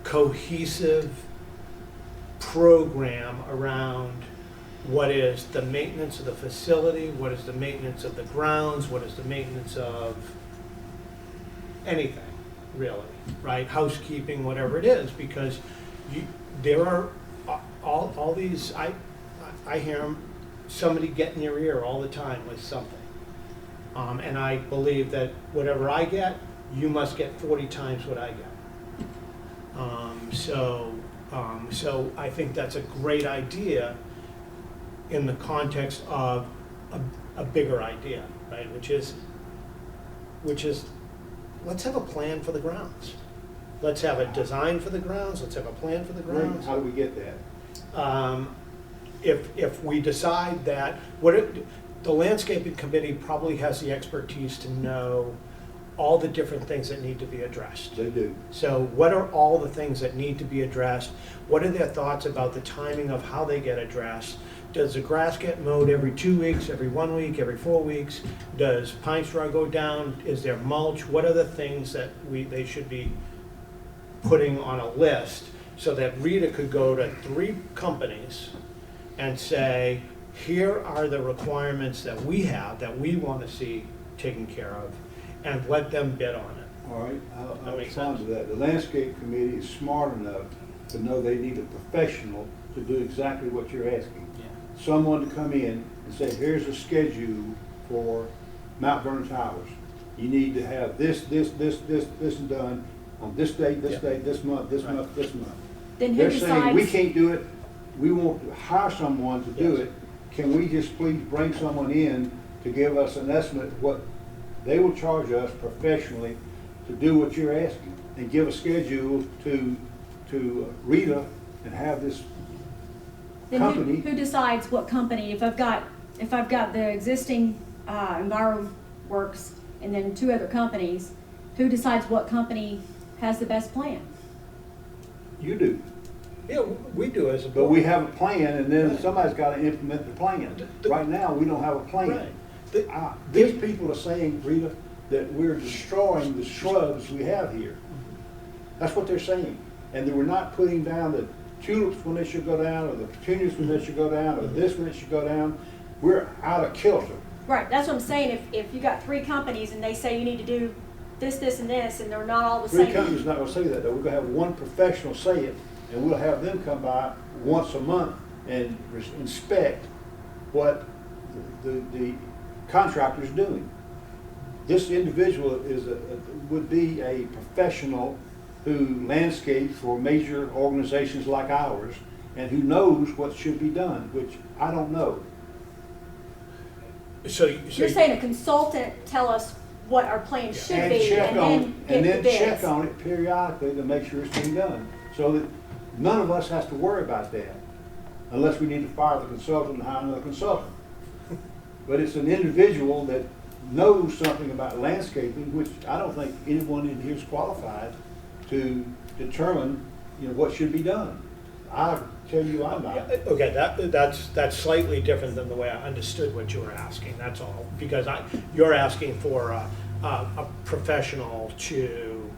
cohesive program around what is the maintenance of the facility, what is the maintenance of the grounds, what is the maintenance of anything, really, right? Housekeeping, whatever it is, because there are all these, I hear them, somebody get in your ear all the time with something. And I believe that whatever I get, you must get 40 times what I get. So I think that's a great idea in the context of a bigger idea, right? Which is, let's have a plan for the grounds. Let's have a design for the grounds. Let's have a plan for the grounds. How do we get that? If we decide that, the landscaping committee probably has the expertise to know all the different things that need to be addressed. They do. So what are all the things that need to be addressed? What are their thoughts about the timing of how they get addressed? Does the grass get mowed every 2 weeks, every 1 week, every 4 weeks? Does pine straw go down? Is there mulch? What are the things that they should be putting on a list so that Rita could go to 3 companies and say, here are the requirements that we have, that we want to see taken care of, and let them bid on it. All right, That I'll makes respond to sense. that. The landscape committee is smart enough to know they need a professional to do exactly what you're asking. Someone to come in and say, here's a schedule for Mount Vernon Towers. You need to have this done on this date, this date, this month, this month, this month. Then who They're saying, we decides? can't do it, we want to hire someone to do Yes. it. Can we just please bring someone in to give us an estimate of what they will charge us professionally to do what you're asking? And give a schedule to Rita and have this Then company. who decides what company? If I've got the existing EnviroWorks and then 2 other companies, who decides what company has the best plan? You do. Yeah, we do as a board. But we have a plan, and then Right. somebody's got to implement the plan. Right now, we don't have a plan. Right. These people are saying, Rita, that we're destroying the shrubs we have here. That's what they're saying. And that we're not putting down the tulips when they should go down, or the petunias when they should go down, or this when it should go down. We're out of kilter. Right, that's what I'm saying. If you got 3 companies and they say you need to do this, this, and this, and they're not all the 3 same. companies not gonna say that, though. We're gonna have one professional say it, and we'll have them come by once a month and inspect what the contractor's doing. This individual would be a professional who landscapes for major organizations like ours, and who knows what should be done, which I don't know. So You're saying a consultant tell us what our plan should And be check and on then it, and get the then check bids. on it periodically to make sure it's being done, so that none of us has to worry about that, unless we need to fire the consultant and hire another consultant. But it's an individual that knows something about landscaping, which I don't think anyone in here is qualified to determine, what should be done. I tell you, I'm not. Okay, that's slightly different than the way I understood what you were asking, that's all. Because you're asking for a professional to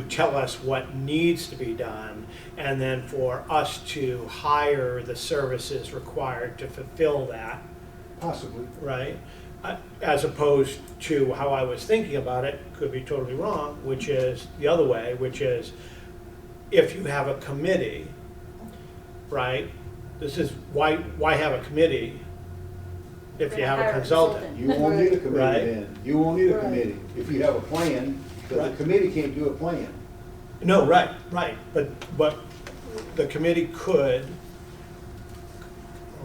tell us what needs to be done, and then for us to hire the services required to fulfill that, Possibly. right? As opposed to how I was thinking about it, could be totally wrong, which is the other way, which is if you have a committee, right? This is why have a committee if you have a Hire a consultant? You won't need a Right. committee then. You won't need a Right. committee if you have a plan, but Right. the committee can't do a plan. No, right, but the committee could,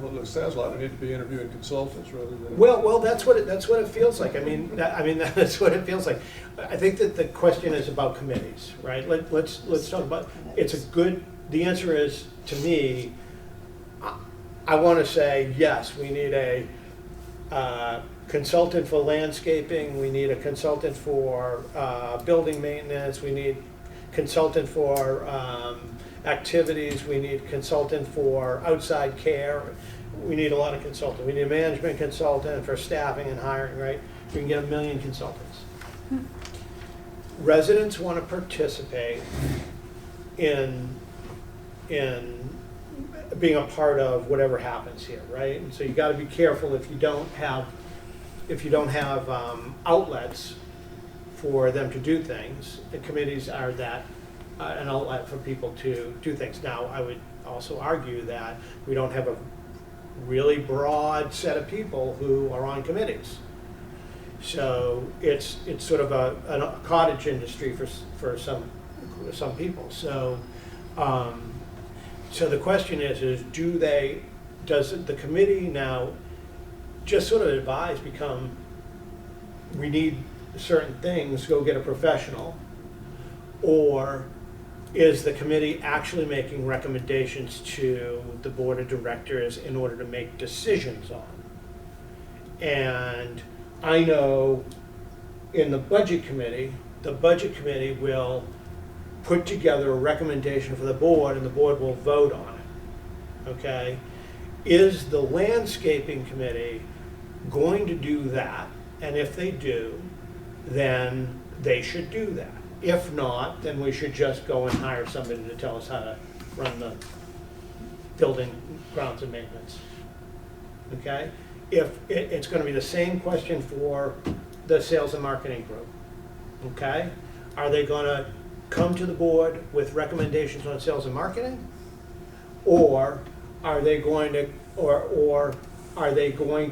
Well, it sounds like we need to be interviewing consultants rather than. well, that's what it feels like. I mean, that's what it feels like. I think that the question is about committees, right? Let's talk about, the answer is, to me, I want to say, yes, we need a consultant for landscaping, we need a consultant for building maintenance, we need consultant for activities, we need consultant for outside care, we need a lot of consultants. We need a management consultant for staffing and hiring, right? We can get 1 million consultants. Residents want to participate in being a part of whatever happens here, right? And so you got to be careful if you don't have outlets for them to do things. The committees are an outlet for people to do things. Now, I would also argue that we don't have a really broad set of people who are on committees. So it's sort of a cottage industry for some people. So so the question is does the committee now just sort of advise we need certain things, go get a professional, or is the committee actually making recommendations to the board of directors in order to make decisions on? And I know in the budget committee will put together a recommendation for the board and the board will vote on it, okay? Is the landscaping committee going to do that? And if they do, then they should do that. If not, then we should just go and hire somebody to tell us how to run the building grounds and maintenance. Okay? If it's going to be the same question for the sales and marketing group. Okay? Are they going to come to the board with recommendations on sales and marketing? Or are they going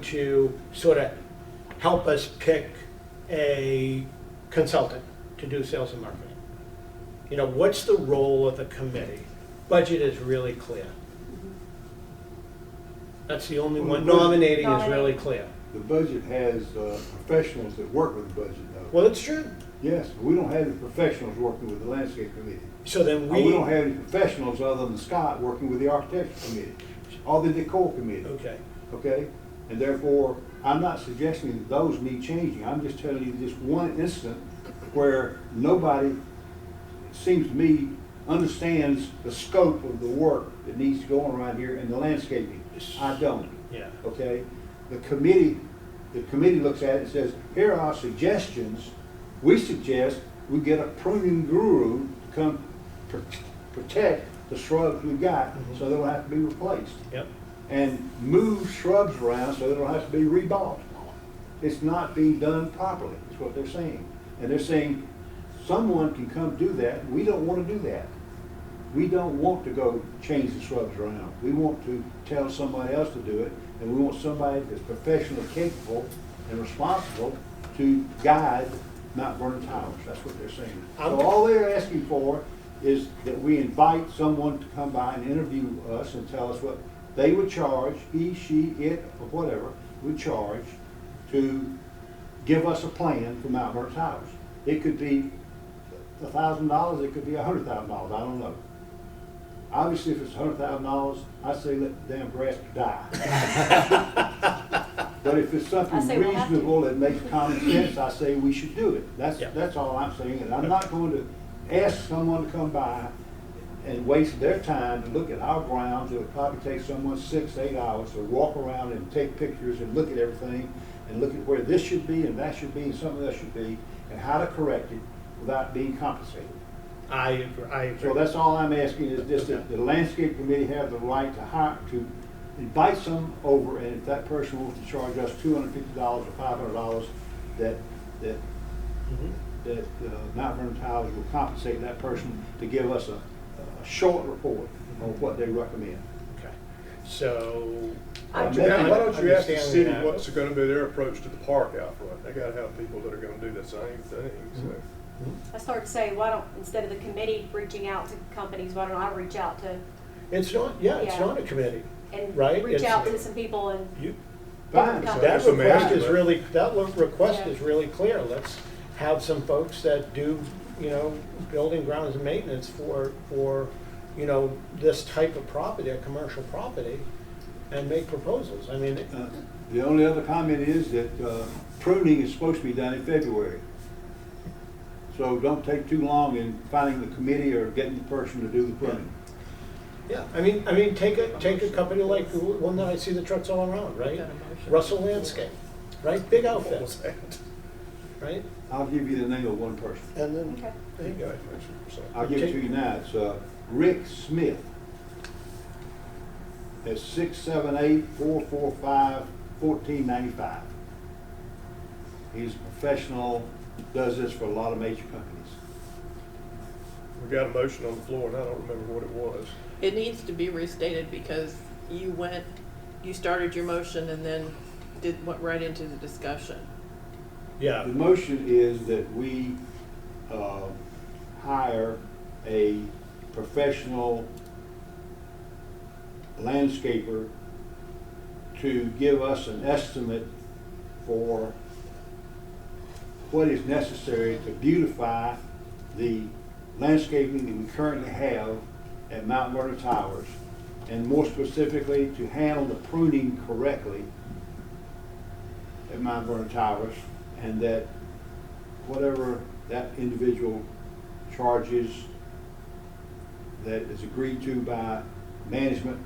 to sort of help us pick a consultant to do sales and marketing? What's the role of the committee? Budget is really clear. That's the only one. Nominating is really clear. The budget has professionals that work with the budget, though. Well, it's true. Yes, we don't have any professionals working with the landscape committee. So then We don't have any professionals other than Scott working with the architecture committee, or the decor committee. Okay. Okay? And therefore, I'm not suggesting that those need changing. I'm just telling you this one incident where nobody, it seems to me, understands the scope of the work that needs to go on around here and the landscaping. I don't. Yeah. Okay? The committee looks at it and says, here are our suggestions. We suggest we get a pruning guru to come protect the shrubs we've got so they don't have to be replaced. Yep. And move shrubs around so they don't have to be rebought. It's not being done properly, is what they're saying. And they're saying, someone can come do that. We don't want to do that. We don't want to go change the shrubs around. We want to tell somebody else to do it, and we want somebody that's professionally capable and responsible to guide Mount Vernon Towers. That's what they're saying. So all they're asking for is that we invite someone to come by and interview us and tell us what they would charge, he, she, it, or whatever, would charge to give us a plan for Mount Vernon Towers. It could be $1,000, it could be $100,000, I don't know. Obviously, if it's $100,000, I say let the damn grass die. But if it's I something say we'll have to. reasonable that makes common sense, I say we should do it. Yeah. That's all I'm saying, and I'm not going to ask someone to come by and waste their time to look at our grounds. It'll probably take someone 6 to 8 hours to walk around and take pictures and look at everything, and look at where this should be and that should be and something else should be, and how to correct it without being compensated. I agree. So that's all I'm asking, is just that the landscape committee have the right to hire, to invite some over, and if that person wants to charge us $250 or $500, that Mount Vernon Towers will compensate that person to give us a short report on what they recommend. Okay. So. I- Why don't you ask the Understanding city that. what's gonna be their approach to the park out front? They gotta have people that are gonna do the same thing, so. I started to say, why don't, instead of the committee reaching out to companies, why don't I reach out to, It's not, it's Yeah. not a committee. and Right, reach it's- out to some people and You, Fine. That that It's a request is management. really, request Yeah. is really clear. Let's have some folks that do, building grounds and maintenance for, this type of property, a commercial property, and make proposals. I mean, The only other comment is that pruning is supposed to be done in February. So don't take too long in finding the committee or getting the person to do the pruning. yeah, I mean, take a company like the one that I see the trucks all around, right? Russell Landscape, right? Big What was outfits, that? right? I'll give you the name of one person. And then, Okay. there you go. I'll give it to you now. It's Rick Smith. It's 678-445-1495. He's a professional, does this for a lot of major companies. We got a motion on the floor, and I don't remember what it was. It needs to be restated because you started your motion and then went right into the discussion. Yeah, The motion is that we hire a professional landscaper to give us an estimate for what is necessary to beautify the landscaping that we currently have at Mount Vernon Towers, and more specifically, to handle the pruning correctly at Mount Vernon Towers, and that whatever that individual charges that is agreed to by management,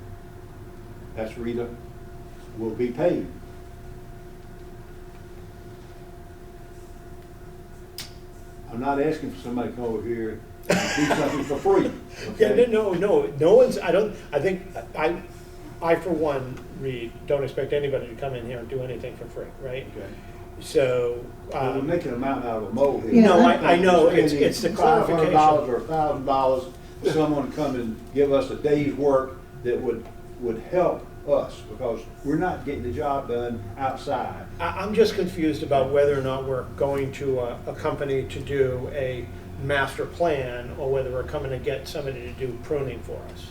that's Rita, will be paid. I'm not asking for somebody to come over here and do something for free. yeah, Okay? no one's, I think, I for one, Reed, don't expect anybody to come in here and do anything for free, right? Okay. So, Well, we're making a mountain out of a molehill. Yeah, no, I know, it's the clarification. $500 or $1,000 for someone to come and give us a day's work that would help us, because we're not getting the job done outside. I'm just confused about whether or not we're going to a company to do a master plan, or whether we're coming to get somebody to do pruning for us.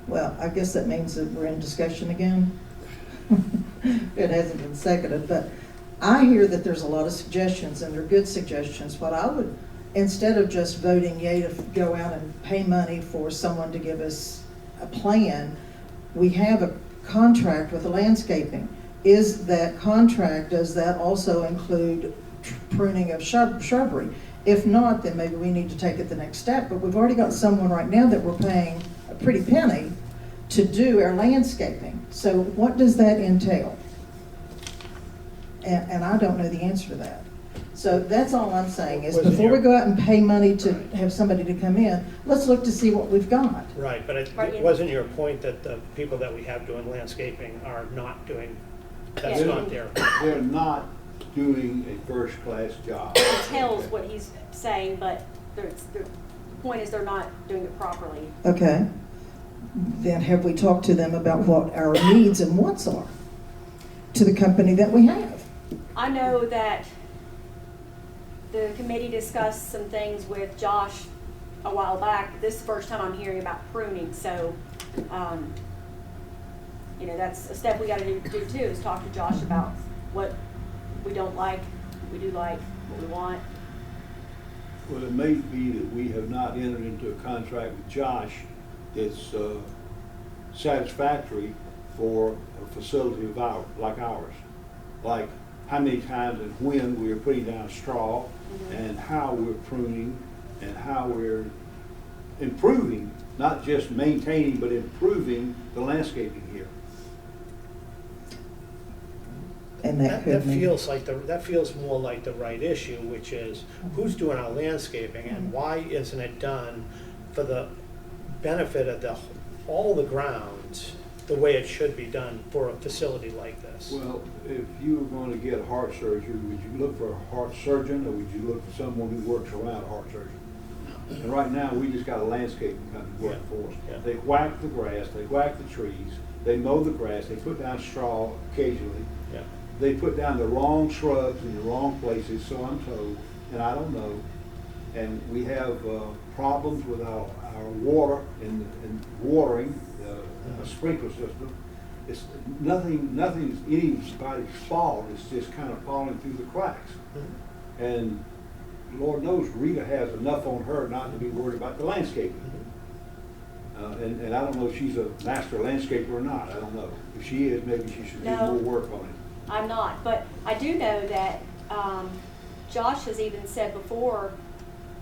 Well, I guess that means that we're in discussion again. It hasn't been seconded, but I hear that there's a lot of suggestions, and they're good suggestions. What I would, instead of just voting yay to go out and pay money for someone to give us a plan, we have a contract with the landscaping. Is that contract, does that also include pruning of shrubbery? If not, then maybe we need to take it the next step, but we've already got someone right now that we're paying a pretty penny to do our landscaping. So what does that entail? And I don't know the answer to that. So that's all I'm saying, is Wasn't before we your- go out and pay money to have somebody to come in, let's look to see what we've got. Right, but Right, it yeah. wasn't your point that the people that we have doing landscaping are not doing, that's Yeah. not their. They're not doing a first-class job. it tells what he's saying, but the point is they're not doing it properly. Okay. Then have we talked to them about what our needs and wants are to the company that we have? I know that the committee discussed some things with Josh a while back. This is the first time I'm hearing about pruning, so, that's a step we gotta do too, is talk to Josh about what we don't like, what we do like, what we want. Well, it may be that we have not entered into a contract with Josh that's satisfactory for a facility of like ours. like how many times and when we are putting down straw, and how we're pruning, and how we're improving, not just maintaining, but improving the landscaping here. And that That could mean. feels like that feels more like the right issue, which is who's doing our landscaping and why isn't it done for the benefit of all the grounds the way it should be done for a facility like this? Well, if you were going to get a heart surgery, would you look for a heart surgeon, or would you look for someone who works around a heart surgeon? And right now, we just got a landscaping company working for us. Yeah. They whack the grass, they whack the trees, they mow the grass, they put down straw occasionally. Yeah. They put down the wrong shrubs in the wrong places, so I'm told, and I don't know. And we have problems with our water and watering, a sprinkler system. It's nothing's anybody's fault, it's just kind of falling through the cracks. And Lord knows Rita has enough on her not to be worried about the landscaping. And I don't know if she's a master landscaper or not, I don't know. If she is, maybe she should do No. more work on it. I'm not, but I do know that Josh has even said before,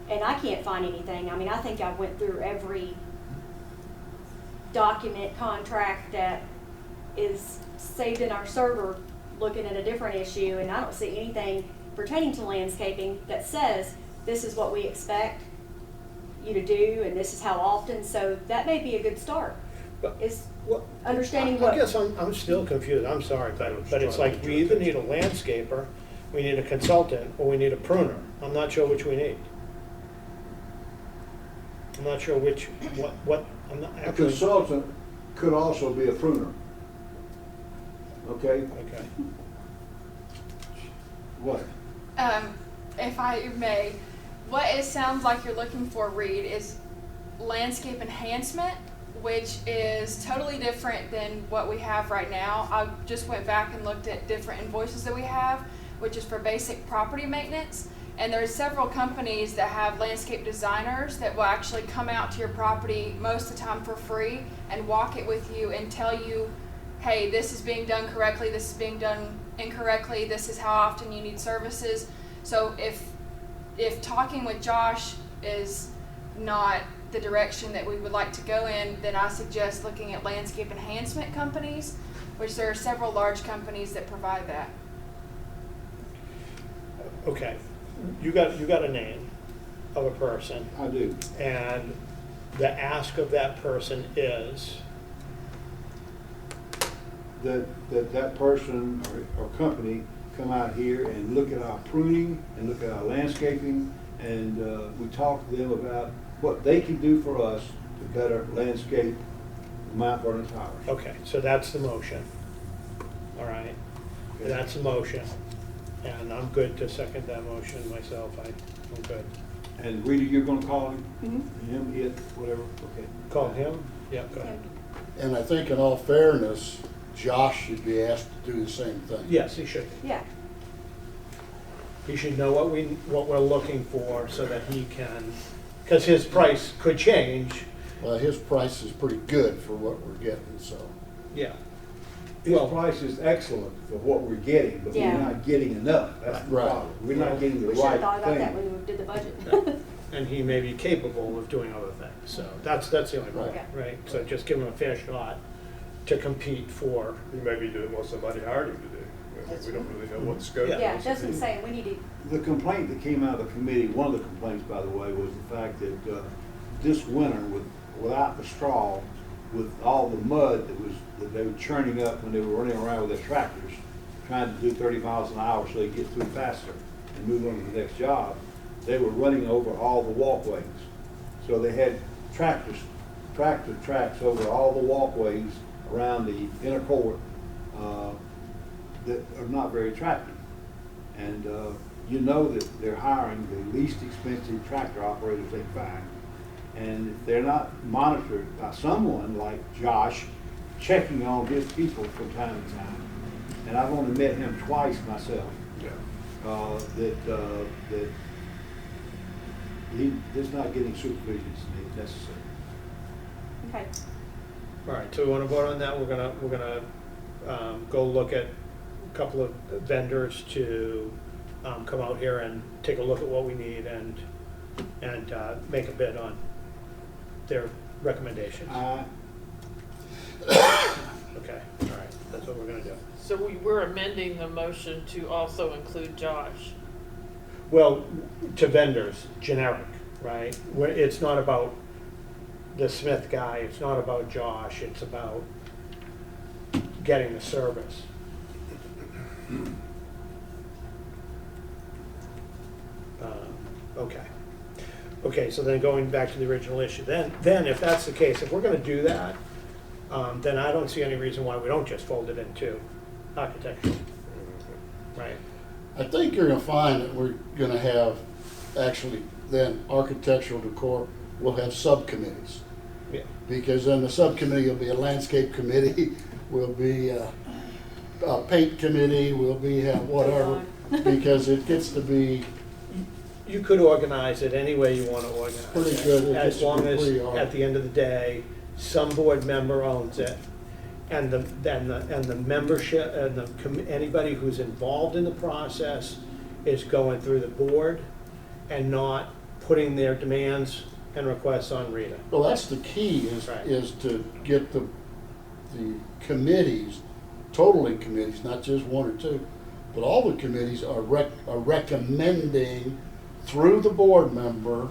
and I can't find anything. I mean, I think I went through every document, contract that is saved in our server looking at a different issue, and I don't see anything pertaining to landscaping that says this is what we expect you to do and this is how often. So that may be a good start, is Well, understanding I what. guess I'm still confused, I'm sorry, but it's like we either need a landscaper, we need a consultant, or we need a pruner. I'm not sure which we need. I'm not sure I'm not A actually. consultant could also be a pruner. Okay, Okay, what? If I may, what it sounds like you're looking for, Reed, is landscape enhancement, which is totally different than what we have right now. I just went back and looked at different invoices that we have, which is for basic property maintenance. And there's several companies that have landscape designers that will actually come out to your property most of the time for free and walk it with you and tell you, hey, this is being done correctly, this is being done incorrectly, this is how often you need services. So if talking with Josh is not the direction that we would like to go in, then I suggest looking at landscape enhancement companies, which there are several large companies that provide that. okay. You got a name of a person, I do. and the ask of that person is, That person or company come out here and look at our pruning and look at our landscaping, and we talk to them about what they can do for us to better landscape Mount Vernon Towers. okay, so that's the motion. All right, Okay. that's the motion. And I'm good to second that motion myself, I'm good. And Rita, you're gonna call him? Mhm. Him, it, whatever, okay. Call him? Yeah, go ahead. And I think in all fairness, Josh should be asked to do the same thing. Yes, he should. Yeah, He should know what we're looking for so that he can, because his price could change. Well, his price is pretty good for what we're getting, so. Yeah. His Well- price is excellent for what we're getting, but we're Yeah. not getting enough, that's the Right. problem. We're not getting the we should have right thought about that thing. when we did the budget. And he may be capable of doing other things, so that's the only point, Right. right? So just give him a fair shot to compete for, You may be doing what somebody hired him to do. We don't really know what the scope is. Yeah, that's what I'm saying, we need to, The complaint that came out of the committee, one of the complaints, by the way, was the fact that this winter, without the straw, with all the mud that they were churning up when they were running around with their tractors, trying to do 30 miles an hour so they could get through faster and move on to the next job, they were running over all the walkways. So they had tractor tracks over all the walkways around the inner court that are not very attractive. And you know that they're hiring the least expensive tractor operators they find. And if they're not monitored by someone like Josh, checking on his people from time to time, and I've only met him twice myself, Yeah. that he's not getting supervision necessary. okay. all right, so we want to vote on that, we're gonna go look at couple of vendors to come out here and take a look at what we need and make a bid on their recommendations. Okay, all right, that's what we're gonna do. So we're amending the motion to also include Josh. Well, to vendors, generic, right? It's not about the Smith guy, it's not about Josh, it's about getting the service. Okay. Okay, so then going back to the original issue, then if that's the case, if we're gonna do that, then I don't see any reason why we don't just fold it into architectural. Right? I think you're gonna find that we're gonna have, actually, then architectural decor will have subcommittees. Yeah. Because then the subcommittee will be a landscape committee, will be a paint committee, will be whatever, because it gets to be You could organize it any way you want to organize it. pretty good. It gets As to long be as, pretty hard. at the end of the day, some board member owns it, and the membership, and anybody who's involved in the process is going through the board and not putting their demands and requests on Rita. Well, that's the key, Right. is to get the committees, totally committees, not just one or two, but all the committees are recommending through the board member,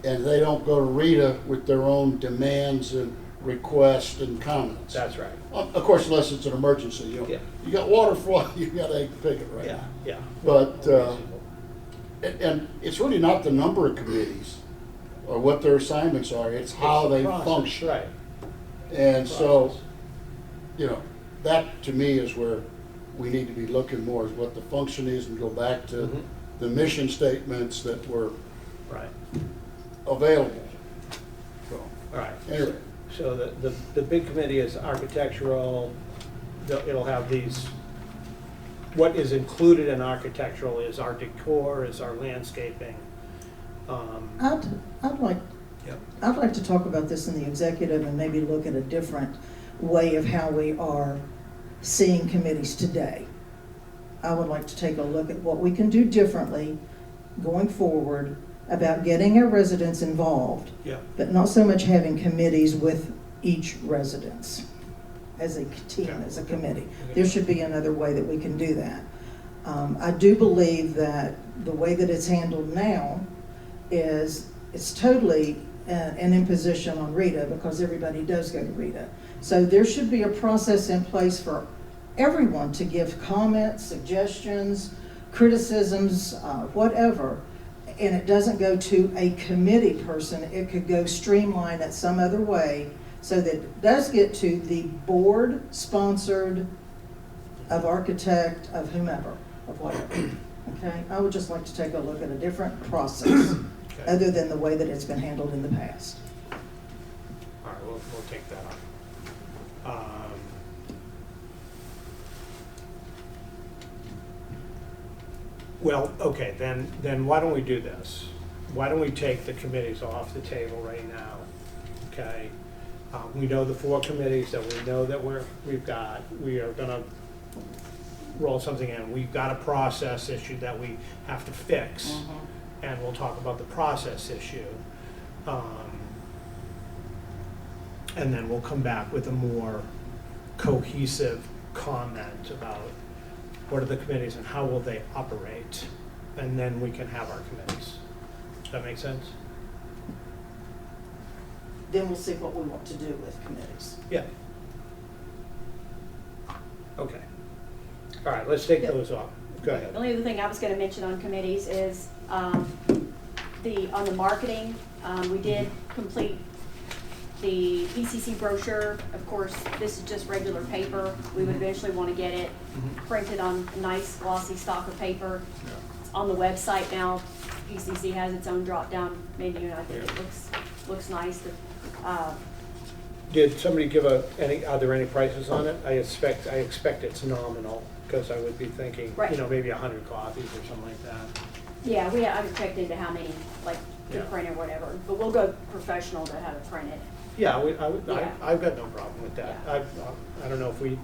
and they don't go to Rita with their own demands and requests and comments. That's right. Of course, unless it's an emergency, Yeah. you got water flow, you got to pick it right. Yeah, yeah. But, and it's really not the number of committees or what their assignments are, it's how they Process, function. Right. And so, Process. That to me is where we need to be looking more, is what the function is, and go back to Mhm. the mission statements that were Right. available. So, All right. anyway, So the big committee is architectural, it'll have these, what is included in architectural is our decor, is our landscaping. I'd like to talk about this in the executive and maybe look at a different way of how we are seeing committees today. I would like to take a look at what we can do differently going forward about getting our residents involved, Yeah. but not so much having committees with each residence as a team, as a committee. There should be another way that we can do that. I do believe that the way that it's handled now is it's totally an imposition on Rita, because everybody does go to Rita. So there should be a process in place for everyone to give comments, suggestions, criticisms, whatever. And it doesn't go to a committee person. It could go streamlined at some other way so that it does get to the board sponsored of architect, of whomever, of whatever. Okay, I would just like to take a look at a different process Okay. other than the way that it's been handled in the past. All right, we'll take that up. Well, okay, then why don't we do this? Why don't we take the committees off the table right now, okay? We know the 4 committees that we know that we've got. We are gonna roll something in. We've got a process issue that we have to fix, and we'll talk about the process issue. And then we'll come back with a more cohesive comment about what are the committees and how will they operate, and then we can have our committees. Does that make sense? Then we'll see what we want to do with committees. Yeah. Okay. All right, let's take Yeah. those off. Go The ahead. only other thing I was gonna mention on committees is, on the marketing, we did complete the PCC brochure. Of course, this is just regular paper. We would eventually wanna get it printed on a nice glossy stock of paper. It's on the website now. PCC has its own drop-down menu, and I think it looks nice. Did somebody give are there any prices on it? I expect it's nominal, because I would be thinking, Right. maybe 100 copies or something like that. Yeah, I haven't checked into how many, like, to Yeah. print or whatever, but we'll go professional to have it printed. Yeah, Yeah. I've got no problem with that. Yeah. I don't know if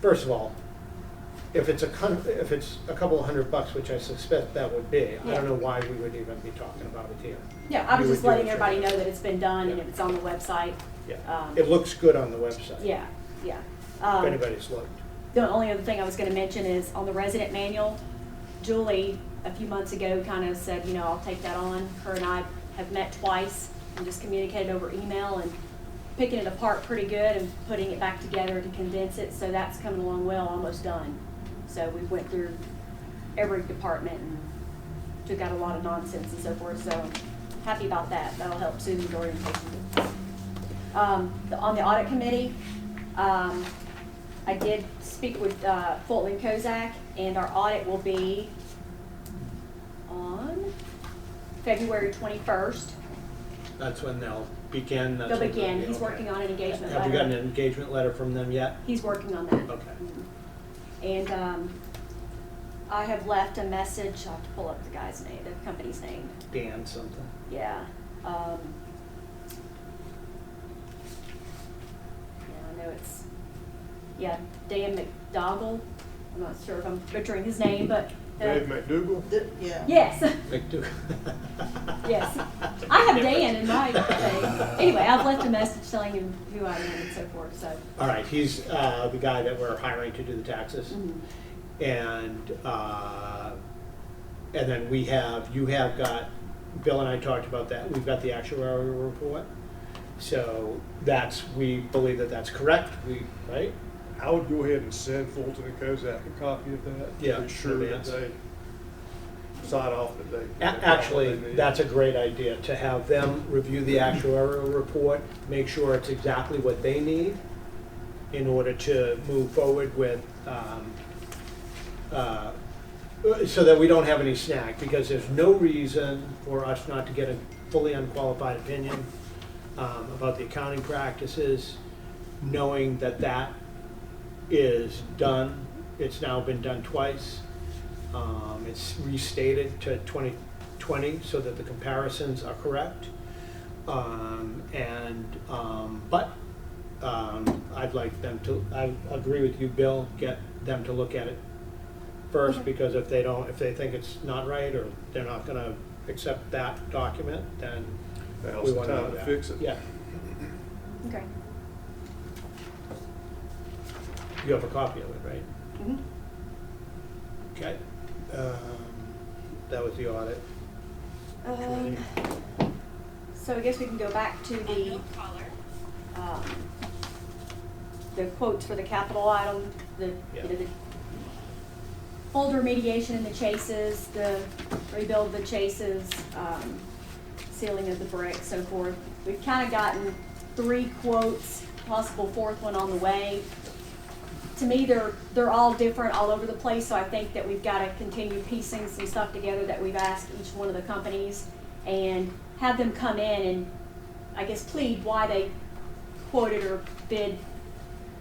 first of all, if it's a couple of $100, which I suspect that would be, I Yeah. don't know why we would even be talking about it here. Yeah, I was You just would do letting it everybody know yourself. that it's been done and Yeah. it's on the website. Yeah, Um, it looks good on the website. Yeah, yeah. If anybody's looked. The only other thing I was gonna mention is on the resident manual, Julie, a few months ago, kind of said, I'll take that on. Her and I have met twice and just communicated over email and picking it apart pretty good and putting it back together to condense it, so that's coming along well, almost done. So we went through every department and took out a lot of nonsense and so forth, so happy about that. That'll help Susan's orientation. On the audit committee, I did speak with Fulton and Kozak, and our audit will be on February 21st. That's when they'll begin. They'll begin. He's working on an engagement Have you gotten letter. an engagement letter from them yet? He's working on that. Okay. And I have left a message, I'll have to pull up the guy's name, the company's name. Dan something. Yeah. Yeah, I know it's, Dan McDougall. I'm not sure if I'm butchering his name, but. Dave McDougal? Yeah. Yes, McDougal. yes. I have Dan in my thing. Anyway, I've left a message telling him who I am and so forth, so. All right, he's the guy that we're hiring to do the taxes. Mhm. And then you have got, Bill and I talked about that, we've got the actuarial report. So we believe that that's correct, right? I would go ahead and send Fulton and Kozak a copy of that. Yeah, To ensure that advance. they sign off that they. Actually, they need. that's a great idea, to have them review the actuarial report, make sure it's exactly what they need in order to move forward with, so that we don't have any snag, because there's no reason for us not to get a fully unqualified opinion about the accounting practices, knowing that that is done. It's now been done twice. It's restated to 2020 so that the comparisons are correct. But I'd like them to, I agree with you, Bill, get them to look at it first, because if they think it's not right, or they're not gonna accept that document, then Now's we the wanna know time to that. fix it. Yeah. Okay. You have a copy of it, right? Mhm. Okay. That was the audit. So I guess we can go back to the quotes for the capital item, the folder remediation in the chases, the rebuild the chases, sealing of the brick, so forth. We've kind of gotten 3 quotes, possible 4th one on the way. To me, they're all different all over the place, so I think that we've got to continue piecing some stuff together that we've asked each one of the companies and have them come in and, I guess, plead why they quoted or bid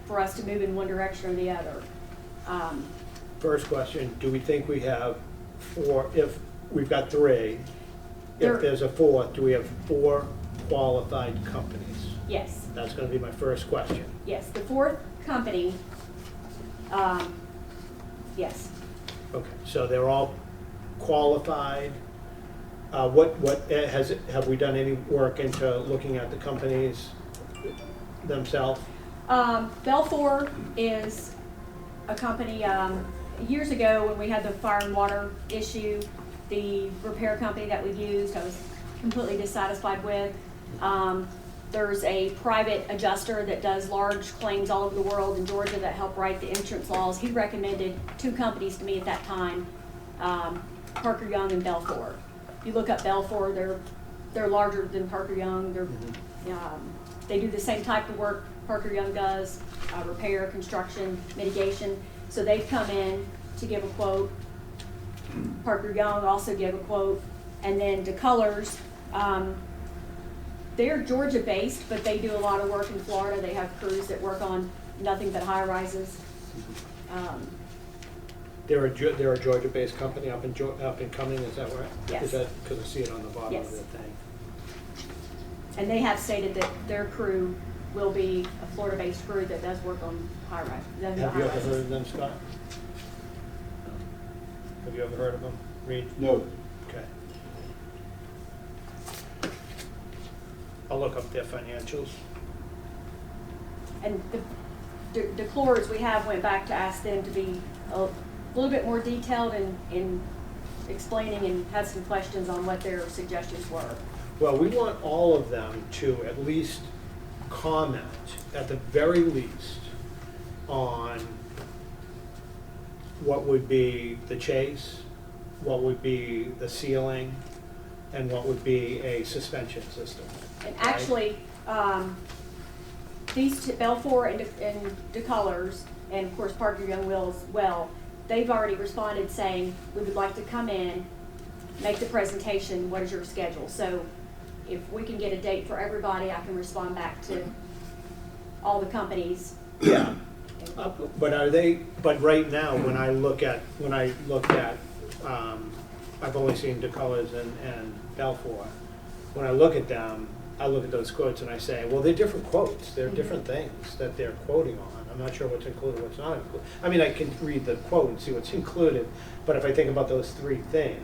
for us to move in one direction or the other. First question, do we think we have 4, if we've got 3, There- if there's a 4th, do we have 4 qualified companies? Yes, That's gonna be my first question. yes, the 4th company, yes. Okay, so they're all qualified. Have we done any work into looking at the companies themselves? Belfour is a company, years ago when we had the fire and water issue, the repair company that we used, I was completely dissatisfied with. There's a private adjuster that does large claims all over the world in Georgia that help write the insurance laws. He recommended 2 companies to me at that time, Parker Young and Belfour. If you look up Belfour, they're larger than Parker Young. They do the same type of work Parker Young does, repair, construction, mitigation. So they've come in to give a quote. Parker Young also gave a quote. And then DeColors, they're Georgia-based, but they do a lot of work in Florida. They have crews that work on nothing but high-rises. They're a Georgia-based company up in coming, is that right? Yes. Is that, because I see it on the bottom of Yes. the thing. And they have stated that their crew will be a Florida-based crew that does work on high-rise. Have you ever heard of them, Scott? Have you ever heard of them, Reed? No, Okay. I'll look up their financials. And the declores we have went back to ask them to be a little bit more detailed in explaining and had some questions on what their suggestions were. Well, we want all of them to at least comment, at the very least, on what would be the chase, what would be the ceiling, and what would be a suspension system. And right? actually, these two, Belfour and DeColors, and of course Parker Young Will as well, they've already responded saying, we would like to come in, make the presentation, what is your schedule? So if we can get a date for everybody, I can respond back to all the companies. Yeah. But are they, but right now, when I looked at, I've only seen DeColors and Belfour. When I look at them, I look at those quotes and I say, well, they're different quotes. They're different things that they're quoting on. I'm not sure what's included, what's not included. I mean, I can read the quote and see what's included, but if I think about those three things,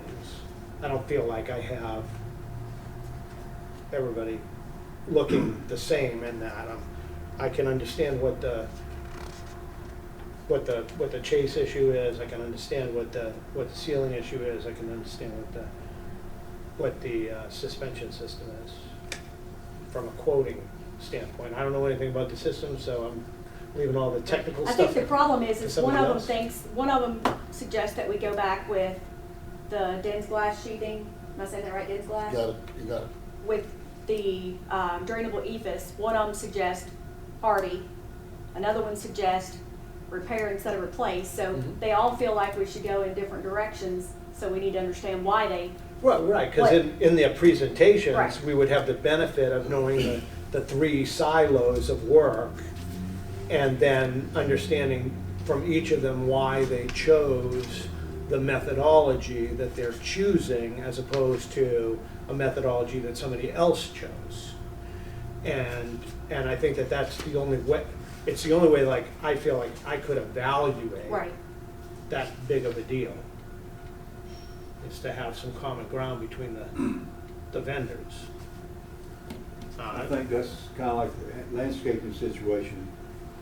I don't feel like I have everybody looking the same in that. I can understand what the chase issue is. I can understand what the ceiling issue is. I can understand what the suspension system is from a quoting standpoint. I don't know anything about the system, so I'm leaving all the technical I stuff. think the problem is to one of them somebody one of them suggests that we go back with the Dens glass sheathing. Am I saying that right, Dens glass? You got it. With the drainable ephes, one of them suggests hardy, another one suggests repair instead of replace. So Mhm. they all feel like we should go in different directions. So we need to understand why they. Well, right, because in their presentations, Right. we would have the benefit of knowing the three silos of work and then understanding from each of them why they chose the methodology that they're choosing as opposed to a methodology that somebody else chose. And I think that that's the only way, it's the only way, like, I feel like I could evaluate Right. that big of a deal, is to have some common ground between the vendors. I think that's kind of like the landscaping situation.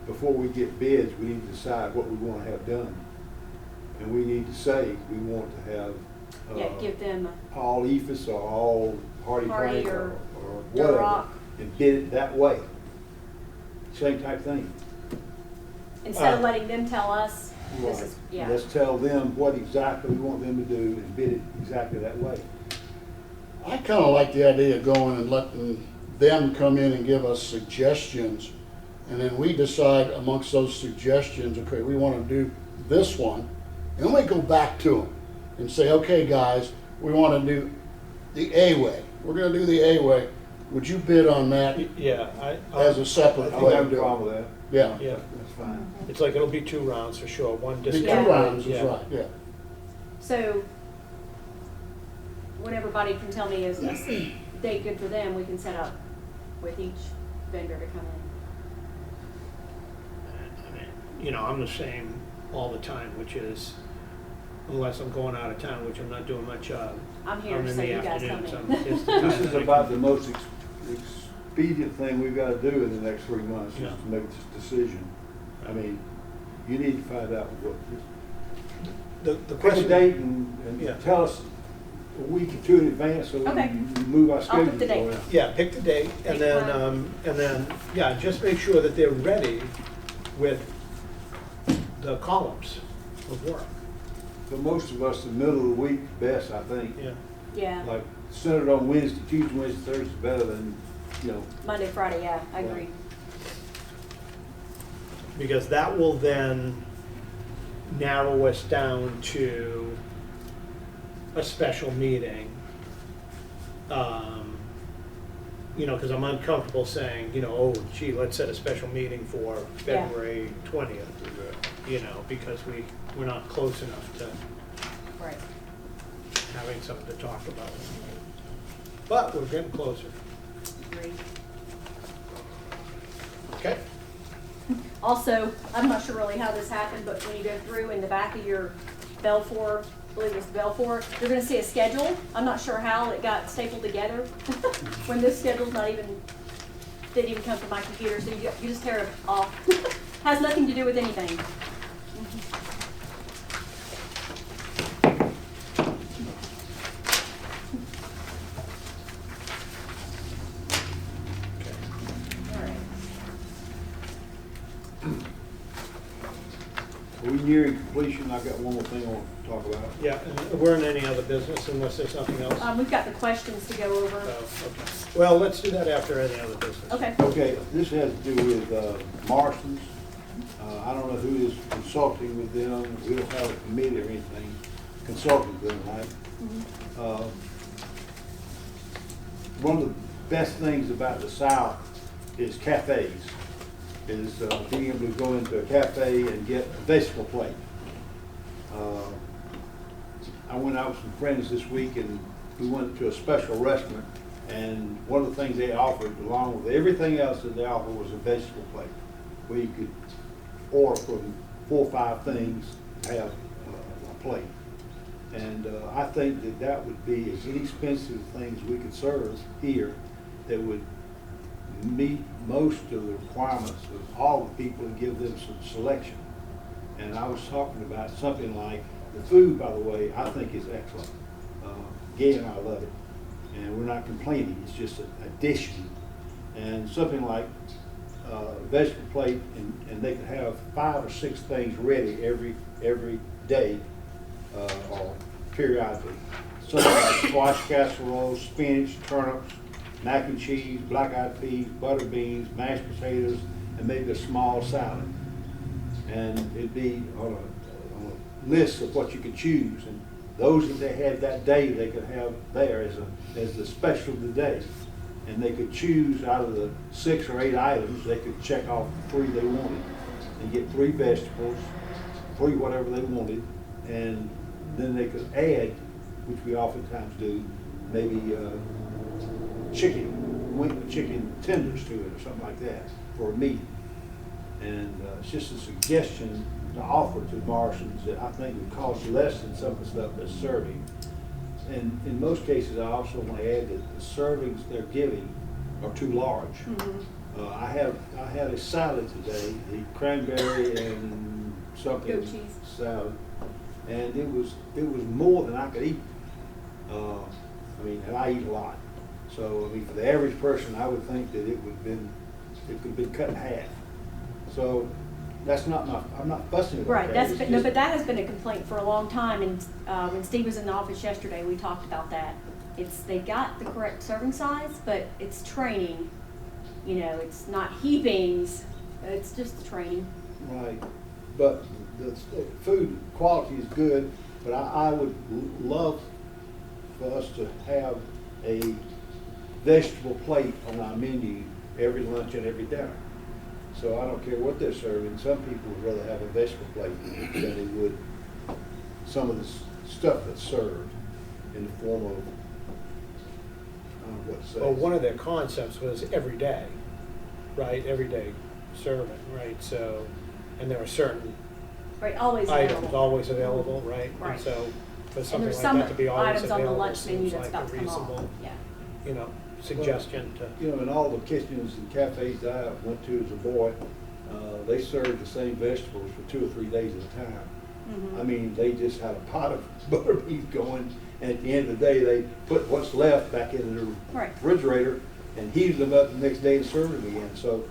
Before we get bids, we need to decide what we want to have done. And we need to say, we want to have Give them all ephes or all hardy Hardy plank or dirt whatever, rock. and bid it that way. Same type thing. instead of letting them tell us. This is yeah. Let's tell them what exactly we want them to do and bid it exactly that way. I kind of like the idea of going and letting them come in and give us suggestions, and then we decide amongst those suggestions, okay, we want to do this one, and then we go back to them and say, okay, guys, we want to do the A way. We're going to do the A way. Would you bid on that Yeah, as a I separate don't way have of a doing problem it? with that. Yeah. Yeah, That's fine. it's like it'll be 2 rounds for sure, one Be 2 discussion. rounds is Yeah. right, yeah. So when everybody can tell me is a date good for them, we can set up with each vendor to come in. I mean, you know, I'm the same all the time, which is, unless I'm going out of town, which I'm not doing much of. I'm here, I'm in so the you guys come afternoons, in. it's the time This is that I about can- the most expedient thing we've got to do in the next 3 months, is Yeah. to make this decision. I mean, you need to find out what, The pick a question. date and Yeah. tell us a week or 2 in advance so we Okay. can move our I'll schedules pick the date. around. Yeah, pick the date, Pick and then, one. yeah, just make sure that they're ready with the columns of work. For most of us, the middle of the week best, I think. Yeah. Yeah, Like, centered on Wednesday, Tuesday, Wednesday, Thursday, better than, you know, Monday, Friday, yeah, I agree. Because that will then narrow us down to a special meeting. You know, because I'm uncomfortable saying, you know, oh gee, let's set a special meeting for Yeah. February 20th, you know, because we're not close enough to Right. having something to talk about. But we're getting closer, Agree. okay? Also, I'm not sure really how this happened, but when you go through in the back of your Belfour, I believe it's Belfour. You're gonna see a schedule. I'm not sure how it got stapled together. When this schedule's didn't even come from my computer, so you just tear it off. Has nothing to do with anything. All right. Are we nearing completion? I've got one more thing I want to talk about. Yeah, and we're in any other business unless there's something else? We've got the questions to go over. Oh, okay. Well, let's do that after any other business. Okay. Okay, this has to do with Marston's. I don't know who is consulting with them. We don't have a committee or anything consulting with them, right? One of the best things about the South is cafes, is being able to go into a cafe and get a vegetable plate. I went out with some friends this week and we went to a special restaurant, and one of the things they offered, along with everything else that they offered, was a vegetable plate, where you could order from 4 or 5 things, have a plate. And I think that that would be as inexpensive things we could serve here that would meet most of the requirements of all the people and give them some selection. And I was talking about something like, the food, by the way, I think is excellent. Gay and I love it. And we're not complaining, it's just an addition. And something like vegetable plate, and they could have 5 or 6 things ready every day or periodically. Something like squash casserole, spinach, turnips, mac and cheese, black-eyed peas, butter beans, mashed potatoes, and maybe a small salad. And it'd be on a list of what you could choose. And those that they had that day, they could have there as the special of the day. And they could choose out of the 6 or 8 items, they could check off the 3 they wanted and get 3 vegetables, 3 whatever they wanted, and then they could add, which we oftentimes do, maybe chicken tenders to it or something like that for a meat. And it's just a suggestion to offer to Marston's that I think would cost less than some of the stuff they're serving. And in most cases, I also want to add that the servings they're giving are too large. Mm-hmm. I had a salad today, the cranberry and something Goat cheese salad, and it was more than I could eat. And I eat a lot, so for the average person, I would think that it could have been cut in half. So that's not I'm not fussing about Right, that. but that has been a complaint for a long time, and when Steve was in the office yesterday, we talked about that. They got the correct serving size, but it's training, it's not heapings, it's just the training. Right, but the food quality is good, but I would love for us to have a vegetable plate on our menu every lunch and every dinner. So I don't care what they're serving. Some people would rather have a vegetable plate than they would some of the stuff that's served in the form of, I don't know what to say. Well, one of their concepts was every day, right? Everyday serving, right? So, and there are certain Right, always items available. always available, right? Right. And so, for And something there's like some that to be always items on the available lunch menu seems that's like about a to come off, reasonable, yeah. Suggestion to. In all the kitchens and cafes that I went to as a boy, they served the same vegetables for 2 or 3 days at a time. Mhm. They just had a pot of butter beef going, and at the end of the day, they put what's left back in the Right. refrigerator and heated them up the next day and served them again. So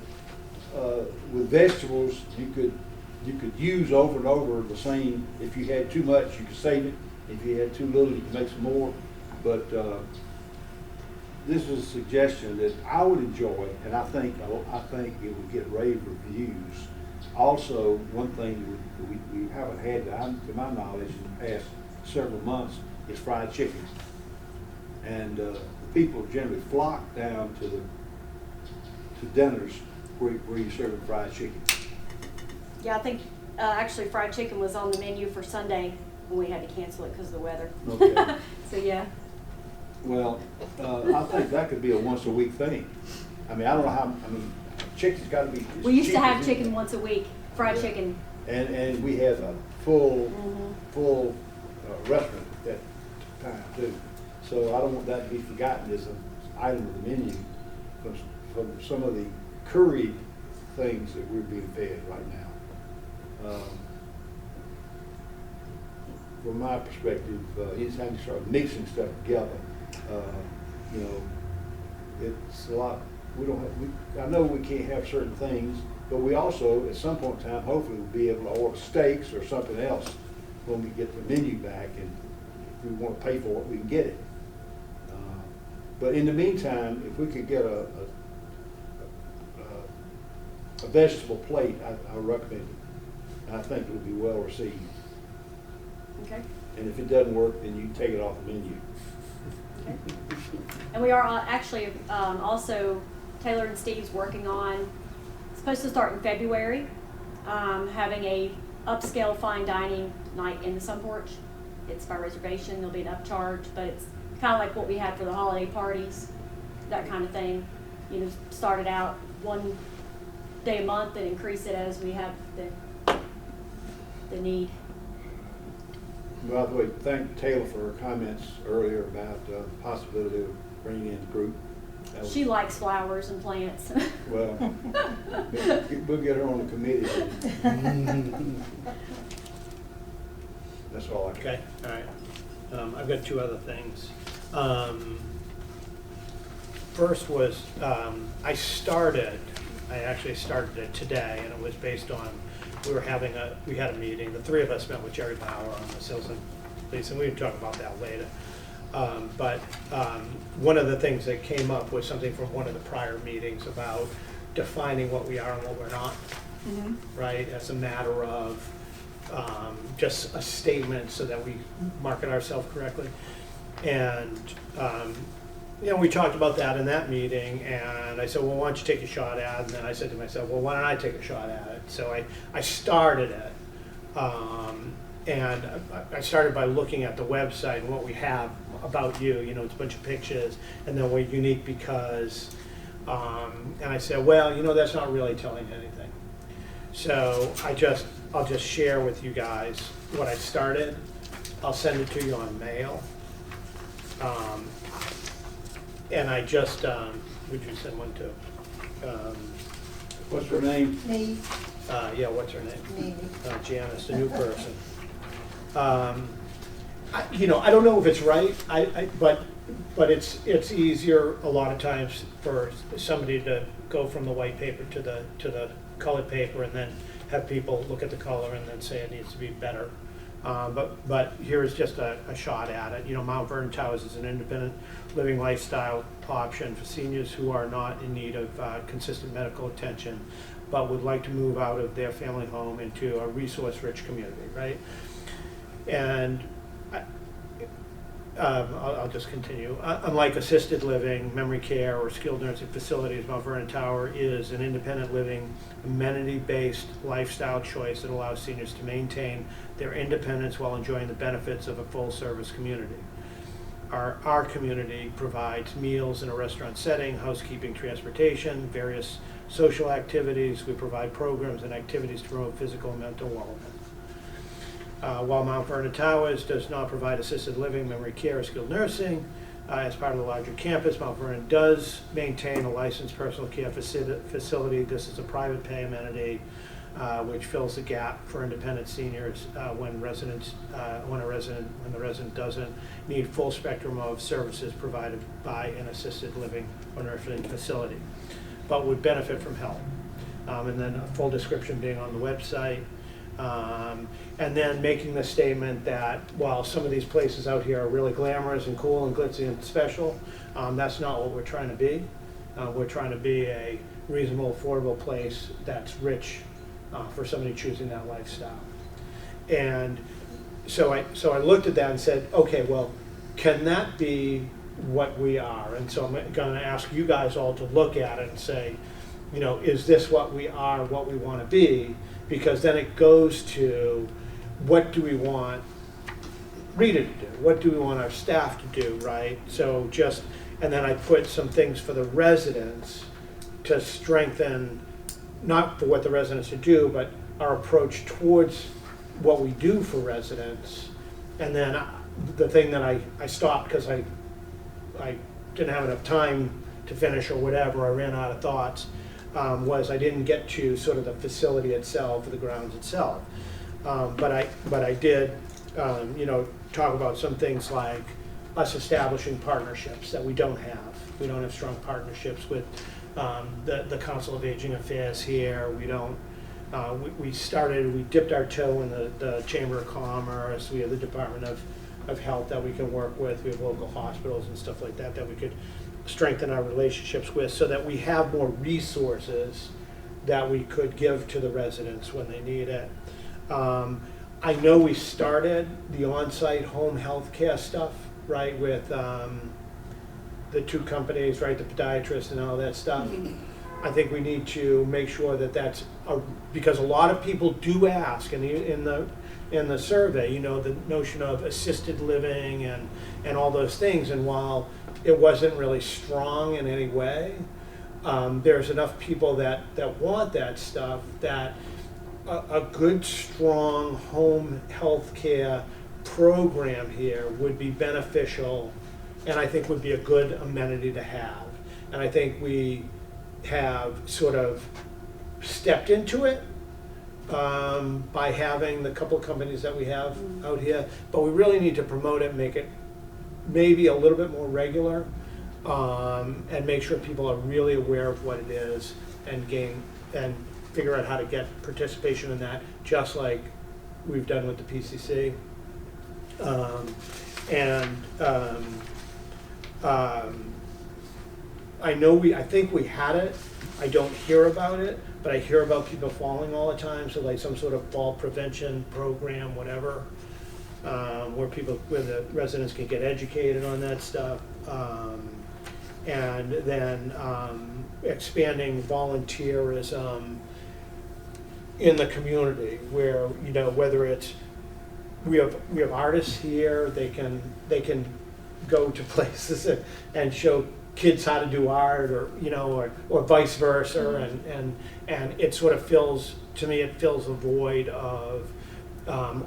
with vegetables, you could use over and over the same. If you had too much, you could save it. If you had too little, you could make some more. But this is a suggestion that I would enjoy, and I think it would get rave reviews. Also, one thing that we haven't had, to my knowledge, in the past several months is fried chicken. And people generally flock down to dinners where you're serving fried chicken. Yeah, I think actually fried chicken was on the menu for Sunday when we had to cancel it because of the weather. Okay. So yeah. Well, I think that could be a once a week thing. I don't know how, chicken's got to be. We used to cheap have as chicken anything. once a week, fried Yeah. chicken. And we have full, Mhm. full restaurant at that time too. So I don't want that to be forgotten as an item of the menu from some of the curried things that we're being fed right now. From my perspective, anytime you start mixing stuff together, you know, it's a lot, I know we can't have certain things, but we also, at some point in time, hopefully will be able to order steaks or something else when we get the menu back, and if we want to pay for it, we can get it. But in the meantime, if we could get a vegetable plate, I recommend it. And I think it would be well received. Okay. And if it doesn't work, then you can take it off the menu. Okay. And we are actually also, Taylor and Steve's working on, supposed to start in February, having a upscale fine dining night in the Sun Porch. It's by reservation, there'll be an upcharge, but it's kind of like what we had for the holiday parties, that kind of thing. You know, start it out one day a month and increase it as we have the need. By the way, thank Taylor for her comments earlier about the possibility of bringing in the group. That was- She likes flowers and plants. Well, we'll get her on the committee. That's all I can. Okay, all right. I've got two other things. First was, I actually started it today, and it was based on, we had a meeting, the three of us met with Jerry Bauer on the sales and lease, and we can talk about that later. But one of the things that came up was something from one of the prior meetings about defining what we are and what we're not, right? As a matter of just a statement so that we market ourselves correctly. And you know, we talked about that in that meeting, and I said, well, why don't you take a shot at it? And then I said to myself, well, why don't I take a shot at it? So I started it. And I started by looking at the website and what we have about you. You know, it's a bunch of pictures, and then we're unique because, and I said, well, you know, that's not really telling anything. So I'll just share with you guys what I started. I'll send it to you on mail. And I just, would you send one to? What's her name? Me, Yeah, what's her name? me. Janice, a new person. You know, I don't know if it's right, but it's easier a lot of times for somebody to go from the white paper to the colored paper and then have people look at the color and then say it needs to be better. But here's just a shot at it. You know, Mount Vernon Towers is an independent living lifestyle option for seniors who are not in need of consistent medical attention, but would like to move out of their family home into a resource-rich community, right? And I'll just continue. Unlike assisted living, memory care, or skilled nursing facilities, Mount Vernon Tower is an independent living, amenity-based lifestyle choice that allows seniors to maintain their independence while enjoying the benefits of a full-service community. Our community provides meals in a restaurant setting, housekeeping, transportation, various social activities. We provide programs and activities to promote physical and mental wellness. While Mount Vernon Towers does not provide assisted living, memory care, or skilled nursing, as part of the larger campus, Mount Vernon does maintain a licensed personal care facility. This is a private pay amenity which fills the gap for independent seniors when the resident doesn't need full spectrum of services provided by an assisted living or nursing facility, but would benefit from help. And then a full description being on the website. And then making the statement that while some of these places out here are really glamorous and cool and glitzy and special, that's not what we're trying to be. We're trying to be a reasonable, affordable place that's rich for somebody choosing that lifestyle. And so I looked at that and said, okay, well, can that be what we are? And so I'm going to ask you guys all to look at it and say, you know, is this what we are, what we want to be? Because then it goes to what do we want Rita to do? What do we want our staff to do, right? So and then I put some things for the residents to strengthen, not for what the residents should do, but our approach towards what we do for residents. And then the thing that I stopped because I didn't have enough time to finish or whatever, I ran out of thoughts, was I didn't get to sort of the facility itself, or the grounds itself. But I did, talk about some things like us establishing partnerships that we don't have. We don't have strong partnerships with the Council of Aging Affairs here. We don't. We dipped our toe in the Chamber of Commerce. We have the Department of Health that we can work with. We have local hospitals and stuff like that we could strengthen our relationships with, so that we have more resources that we could give to the residents when they need it. I know we started the on-site home health care stuff, right, with the two companies, right, the podiatrist and all that stuff. I think we need to make sure that that's, because a lot of people do ask in the survey, the notion of assisted living and all those things. And while it wasn't really strong in any way, there's enough people that want that stuff, that a good, strong home health care program here would be beneficial, and I think would be a good amenity to have. And I think we have sort of stepped into it by having the couple of companies that we have out here, but we really need to promote it, make it maybe a little bit more regular, and make sure people are really aware of what it is, and figure out how to get participation in that, just like we've done with the PCC. I think we had it. I don't hear about it, but I hear about people falling all the time. So like some sort of fall prevention program, whatever, where the residents can get educated on that stuff, and then expanding volunteerism in the community, where whether it's we have artists here, they can go to places and show kids how to do art, or vice versa, and it sort of fills a void of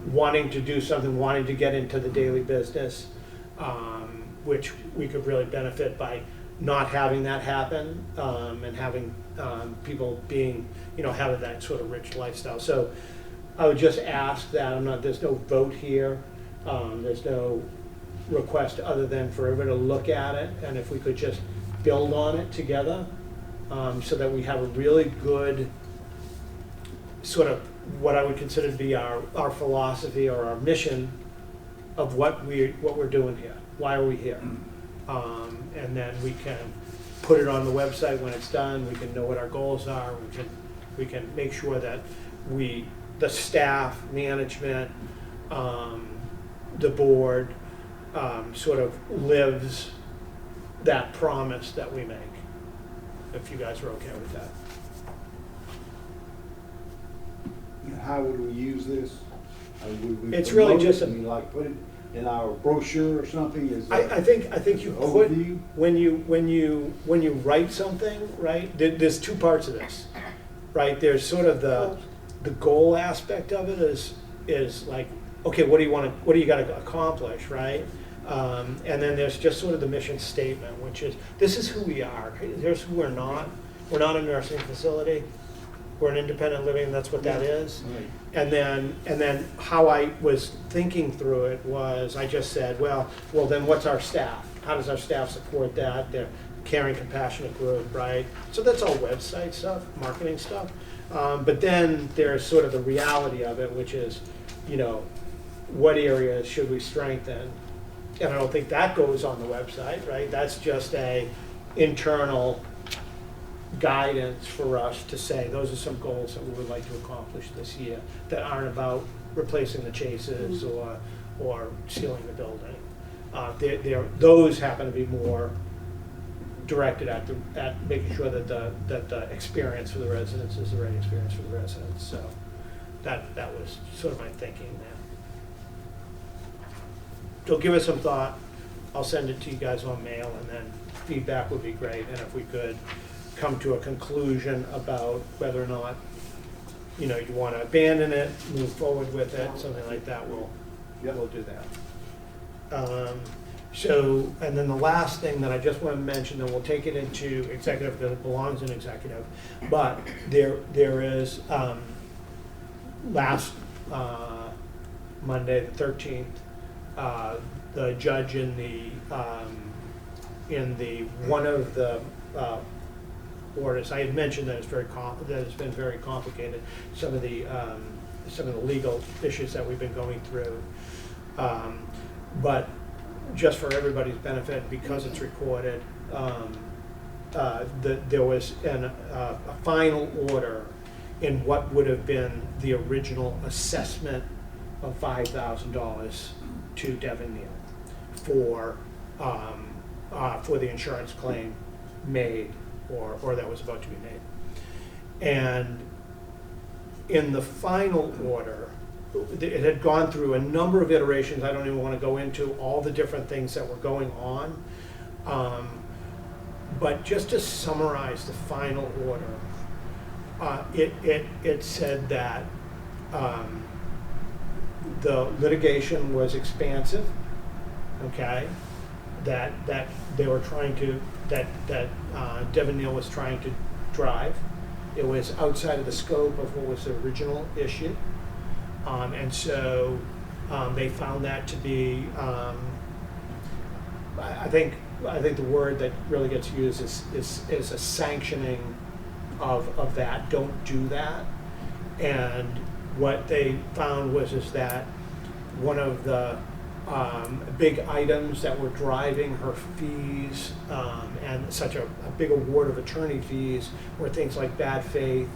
wanting to do something, wanting to get into the daily business, which we could really benefit by not having that happen, and having people being, having that sort of rich lifestyle. So I would just ask that there's no vote here, there's no request other than for everybody to look at it, and if we could just build on it together, so that we have a really good sort of what I would consider to be our philosophy or our mission of what we're doing here. Why are we here? And then we can put it on the website when it's done. We can know what our goals are. We can make sure that the staff, management, the board, sort of lives that promise that we make, if you guys are okay with that. How would we use this? Would we It's really promote just it? Like put it in our brochure or something? Is that I think you put, overview? when you write something, right, there's two parts of this, right? There's sort of the goal aspect of it is like, okay, what do you got to accomplish, right? And then there's just sort of the mission statement, which is, this is who we are. Here's who we're not. We're not a nursing facility. We're an independent living, and that's what that is. Right. And then how I was thinking through it was, I just said, well, then what's our staff? How does our staff support that? They're caring, compassionate group, right? So that's all website stuff, marketing stuff. But then there's sort of the reality of it, which is, what areas should we strengthen? And I don't think that goes on the website, right? That's just a internal guidance for us to say, those are some goals that we would like to accomplish this year that aren't about replacing the chases or sealing the building. Those happen to be more directed at making sure that the experience for the residents is the right experience for the residents. So that was sort of my thinking there. So give it some thought. I'll send it to you guys on mail, and then feedback would be great. And if we could come to a conclusion about whether or not you know, you want to abandon it, move forward with it, something like that, we'll do that. So, and then the last thing that I just want to mention, and we'll take it into executive, because it belongs in executive, but there is, last Monday, the 13th, the judge in the one of the orders, I had mentioned that that it's been very complicated, some of the legal issues that we've been going through. But just for everybody's benefit, because it's recorded, there was a final order in what would have been the original assessment of $5,000 to Devon Neal for the insurance claim made or that was about to be made. And in the final order, it had gone through a number of iterations. I don't even want to go into all the different things that were going on. But just to summarize the final order, it said that the litigation was expansive, okay? That they were trying to, that Devon Neal was trying to drive. It was outside of the scope of what was the original issue. And so they found that to be, I think the word that really gets used is a sanctioning of that. Don't do that. And what they found is that one of the big items that were driving her fees and such a big award of attorney fees were things like bad faith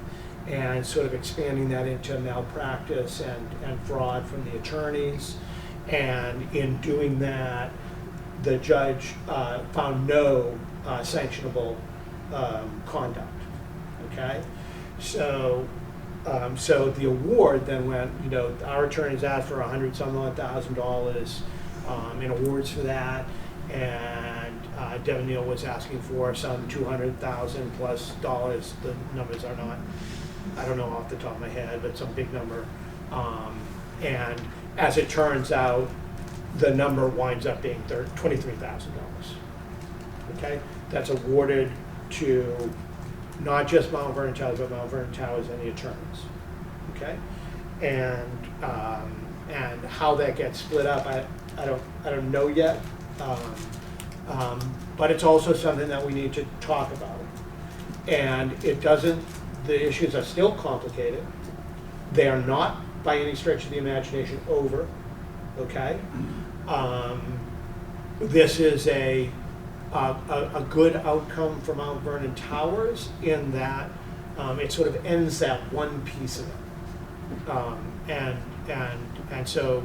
and sort of expanding that into malpractice and fraud from the attorneys. And in doing that, the judge found no sanctionable conduct, okay? So the award then went, you know, our attorneys asked for $100,000 in awards for that, and Devon Neal was asking for some $200,000 plus dollars. The numbers are not, I don't know off the top of my head, but some big number. And as it turns out, the number winds up being $23,000. Okay, that's awarded to not just Mount Vernon Towers, but Mount Vernon Towers and the attorneys. Okay, and how that gets split up, I don't know yet. But it's also something that we need to talk about. And it doesn't. The issues are still complicated. They are not by any stretch of the imagination over. Okay, this is a good outcome for Mount Vernon Towers in that it sort of ends that one piece of it, and so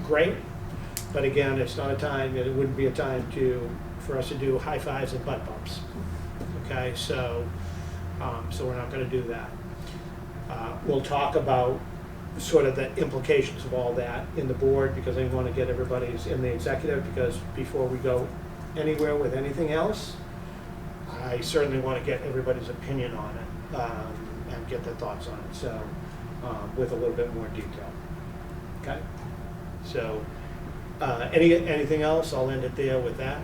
great. But again, it's not a time. It wouldn't be a time for us to do high fives and butt bumps. Okay, so we're not going to do that. We'll talk about sort of the implications of all that in the board, because I want to get everybody's in the executive, because before we go anywhere with anything else, I certainly want to get everybody's opinion on it and get their thoughts on it. So with a little bit more detail. Okay. So anything else? I'll end it there with that.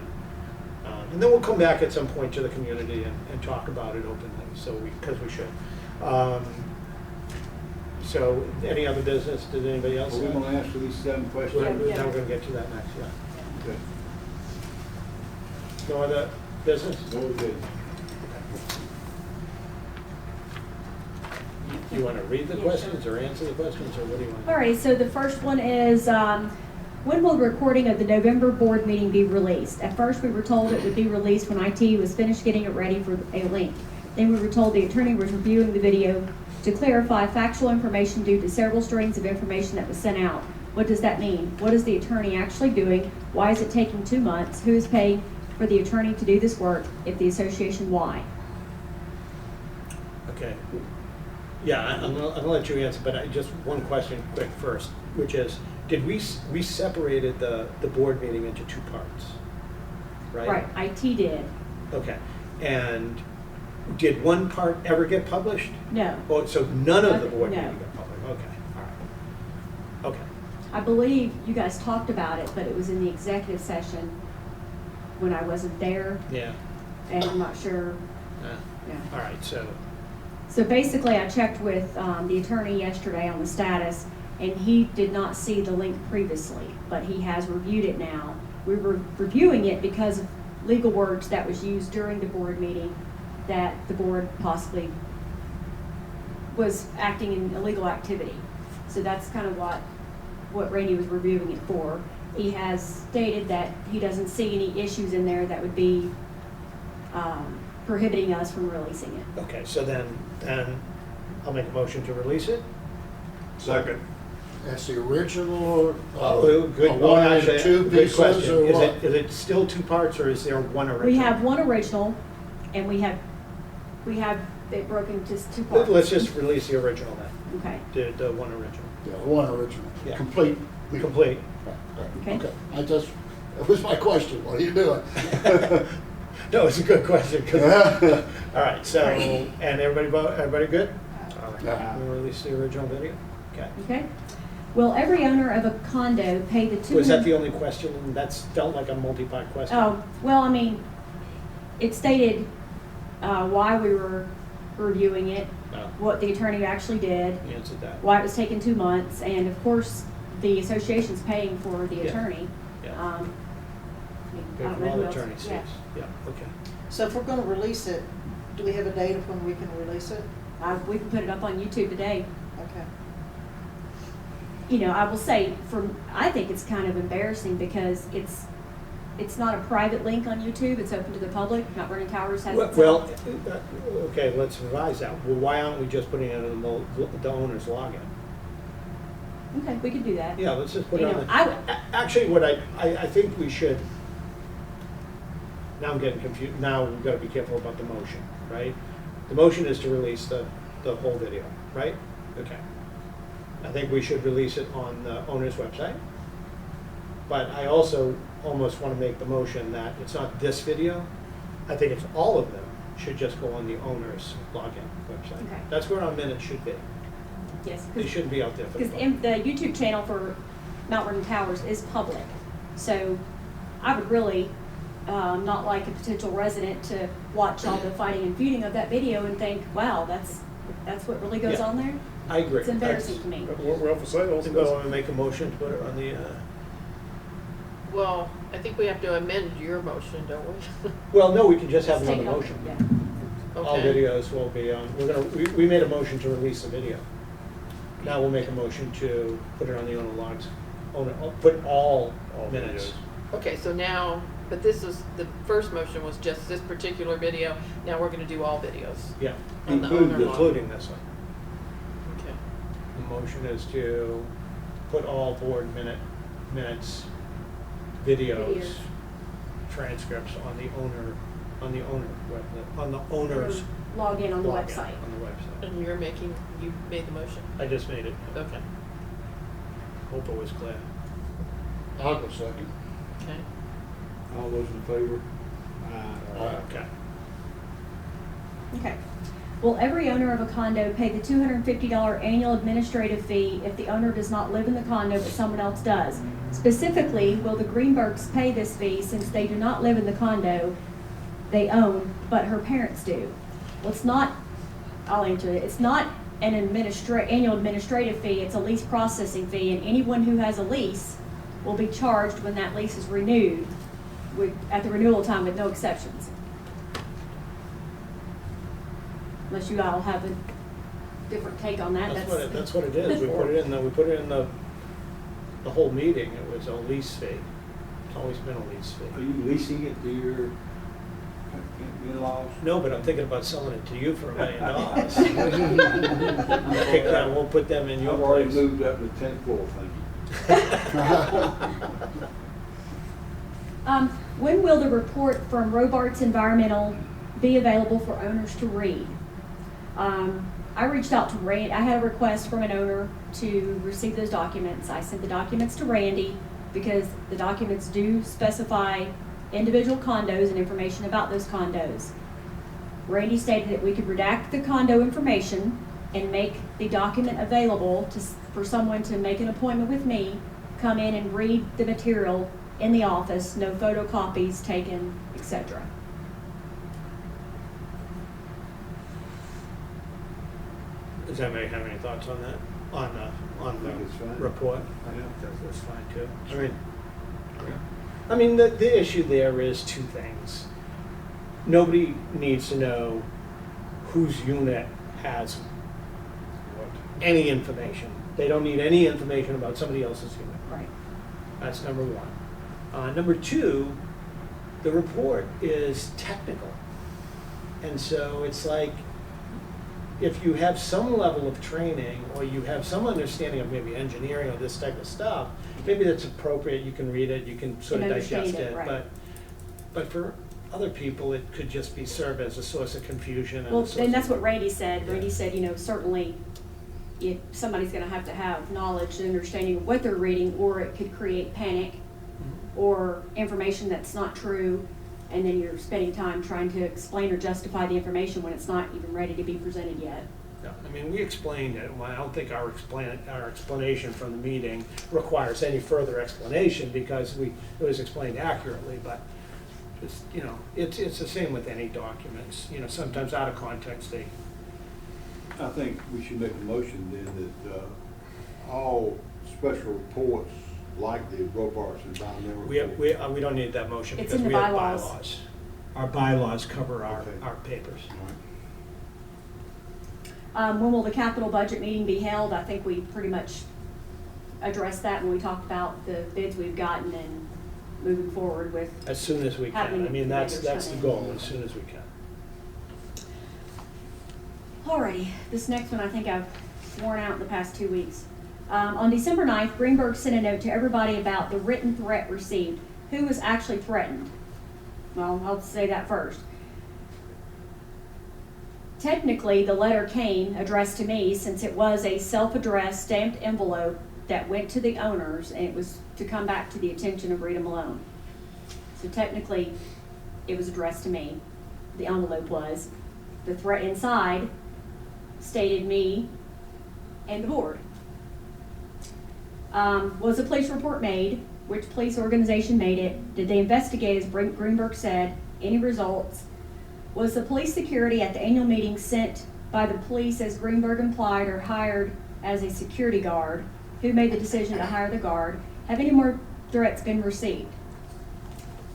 And then we'll come back at some point to the community and talk about it openly. So because we should. So any other business? Does anybody else? Are we going to answer these 7 questions? Now we're Yeah. going to get to that next. Yeah. Okay. No other business? No, we did. You want to read the questions or answer the questions, or what do you want? All right, so the first one is, when will the recording of the November board meeting be released? At first, we were told it would be released when IT was finished getting it ready for a link. Then we were told the attorney was reviewing the video to clarify factual information due to several strings of information that was sent out. What does that mean? What is the attorney actually doing? Why is it taking 2 months? Who is paying for the attorney to do this work? If the association, why? Okay. Yeah, I'm gonna let you answer, but just one question quick first, which is, did we separated the board meeting into 2 parts, right? Right, IT did. Okay, and Did one part ever get published? No. Oh, so none of the Nothing, board no. meeting got published? Okay, all right. Okay, I believe you guys talked about it, but it was in the executive session when I wasn't there, yeah, and I'm not sure, yeah, yeah. all right, so, So basically, I checked with the attorney yesterday on the status, and he did not see the link previously, but he has reviewed it now. We were reviewing it because of legal words that was used during the board meeting that the board possibly was acting in illegal activity. So that's kind of what Randy was reviewing it for. He has stated that he doesn't see any issues in there that would be prohibiting us from releasing it. okay, so then I'll make a motion to release it. Second. That's the original, Oh, good. one Well, and actually, two good pieces, question. or Is what? it still two parts, or is there one original? We have one original, and we have it broken into two parts. Let's just release the original then, Okay, the one original. Yeah, one original, Yeah. complete. Complete. Okay. Okay, that was my question, what are you doing? No, it's a good question, 'cause- all right, so, and everybody good? Yeah. We'll release the original video? Okay. okay. Will every owner of a condo pay the $200? Was that the only question? That's felt like a multi-part question. Oh, well, I mean, it stated why we were reviewing it, No, what the attorney actually did, you answered that. why it was taking 2 months, and of course, the association's paying for the Yeah. attorney. Yeah. I Pay don't for know all who the else- attorney's fees. yeah. Yeah, okay. So if we're gonna release it, do we have a date of when we can release it? We can put it up on YouTube today. Okay. You know, I will say, I think it's kind of embarrassing because it's not a private link on YouTube, it's open to the public. Mount Vernon Towers has its Well, own. okay, let's revise that. Well, why aren't we just putting it in the owner's login? Okay, we could do that. Yeah, let's just put it You on know, the. I would- Actually, what I think we should, now I'm getting confused, now we've got to be careful about the motion, right? The motion is to release the whole video, right? Okay. I think we should release it on the owner's website. But I also almost want to make the motion that it's not this video. I think it's all of them should just go on the owner's login website. Okay. That's where our minutes should be. Yes, They shouldn't be out there for the because public. the YouTube channel for Mount Vernon Towers is public. So I would really not like a potential resident to watch all the fighting and feuding of that video and think, wow, that's what really goes Yeah. on there? I agree. It's embarrassing to me. We're off the sale. To go and make a motion to put it on the, Well, I think we have to amend your motion, don't we? well, no, we can just have Just take another it off. motion. Yeah. All Okay. videos will be on, we made a motion to release the video. Now we'll make a motion to put it on the owner logs, put all minutes. Okay, so now, but the first motion was just this particular video. Now we're gonna do all videos. Yeah, On the owner log. including this one. Okay. The motion is to put all board minutes, videos, Videos. transcripts on the owner's Log in on the login website. On the website. And you made the motion? I just made it. Okay, Hope it was clear. I'll go second. okay. All those in favor? Okay. Okay. Will every owner of a condo pay the $250 annual administrative fee if the owner does not live in the condo but someone else does? Specifically, will the Greenbergs pay this fee since they do not live in the condo they own, but her parents do? Well, it's not, I'll answer it, it's not an annual administrative fee, it's a lease processing fee, and anyone who has a lease will be charged when that lease is renewed at the renewal time with no exceptions. Unless you all have a different take on that. That's what it is. We put it in the whole meeting. It was a lease fee. It's always been a lease Are fee. you leasing it to your in-laws? No, but I'm thinking about selling it to you for $1 million. Kick that, we'll put them in your I've already place. moved up to the 10th floor, thank you. When will the report from Robarts Environmental be available for owners to read? I reached out to Randy. I had a request from an owner to receive those documents. I sent the documents to Randy because the documents do specify individual condos and information about those condos. Randy stated that we could redact the condo information and make the document available for someone to make an appointment with me, come in and read the material in the office, no photocopies taken, etc. Does anybody have any thoughts on that, on I think it's the fine. report? Yeah. That's fine too. I mean, the issue there is two things. Nobody needs to know whose unit has what, any information. They don't need any information about somebody else's unit. Right. That's number one. Number two, the report is technical. And so it's like, if you have some level of training or you have some understanding of maybe engineering or this type of stuff, maybe that's appropriate, you can read it, you can sort of Can understand digest it, it. right. But for other people, it could just be serve as a source of confusion and a Well, source and that's of- what Randy said. Yeah. Randy said, certainly if somebody's gonna have to have knowledge and understanding of what they're reading, or it could create panic or information that's not true, and then you're spending time trying to explain or justify the information when it's not even ready to be presented yet. Yeah, I mean, we explained it. Well, I don't think our explanation from the meeting requires any further explanation because it was explained accurately, but just, it's the same with any documents. Sometimes out of context, I think we should make a motion then that all special reports like the Robarts environmental report. we don't need that motion It's because in the we have bylaws. bylaws. Our bylaws cover Okay. our papers. All right. When will the capital budget meeting be held? I think we pretty much addressed that when we talked about the bids we've gotten and moving forward with. As soon as we Having can. I mean, that's vendors the come in. goal, as soon as we can. Alrighty, this next one I think I've worn out in the past 2 weeks. On December 9th, Greenberg sent a note to everybody about the written threat received. Who was actually threatened? Well, I'll say that first. Technically, the letter came addressed to me since it was a self-addressed stamped envelope that went to the owners, and it was to come back to the attention of Rita Malone. So technically, it was addressed to me. The envelope was. The threat inside stated me and the board. Was a police report made? Which police organization made it? Did they investigate, as Greenberg said? Any results? Was the police security at the annual meeting sent by the police, as Greenberg implied, or hired as a security guard? Who made the decision to hire the guard? Have any more threats been received?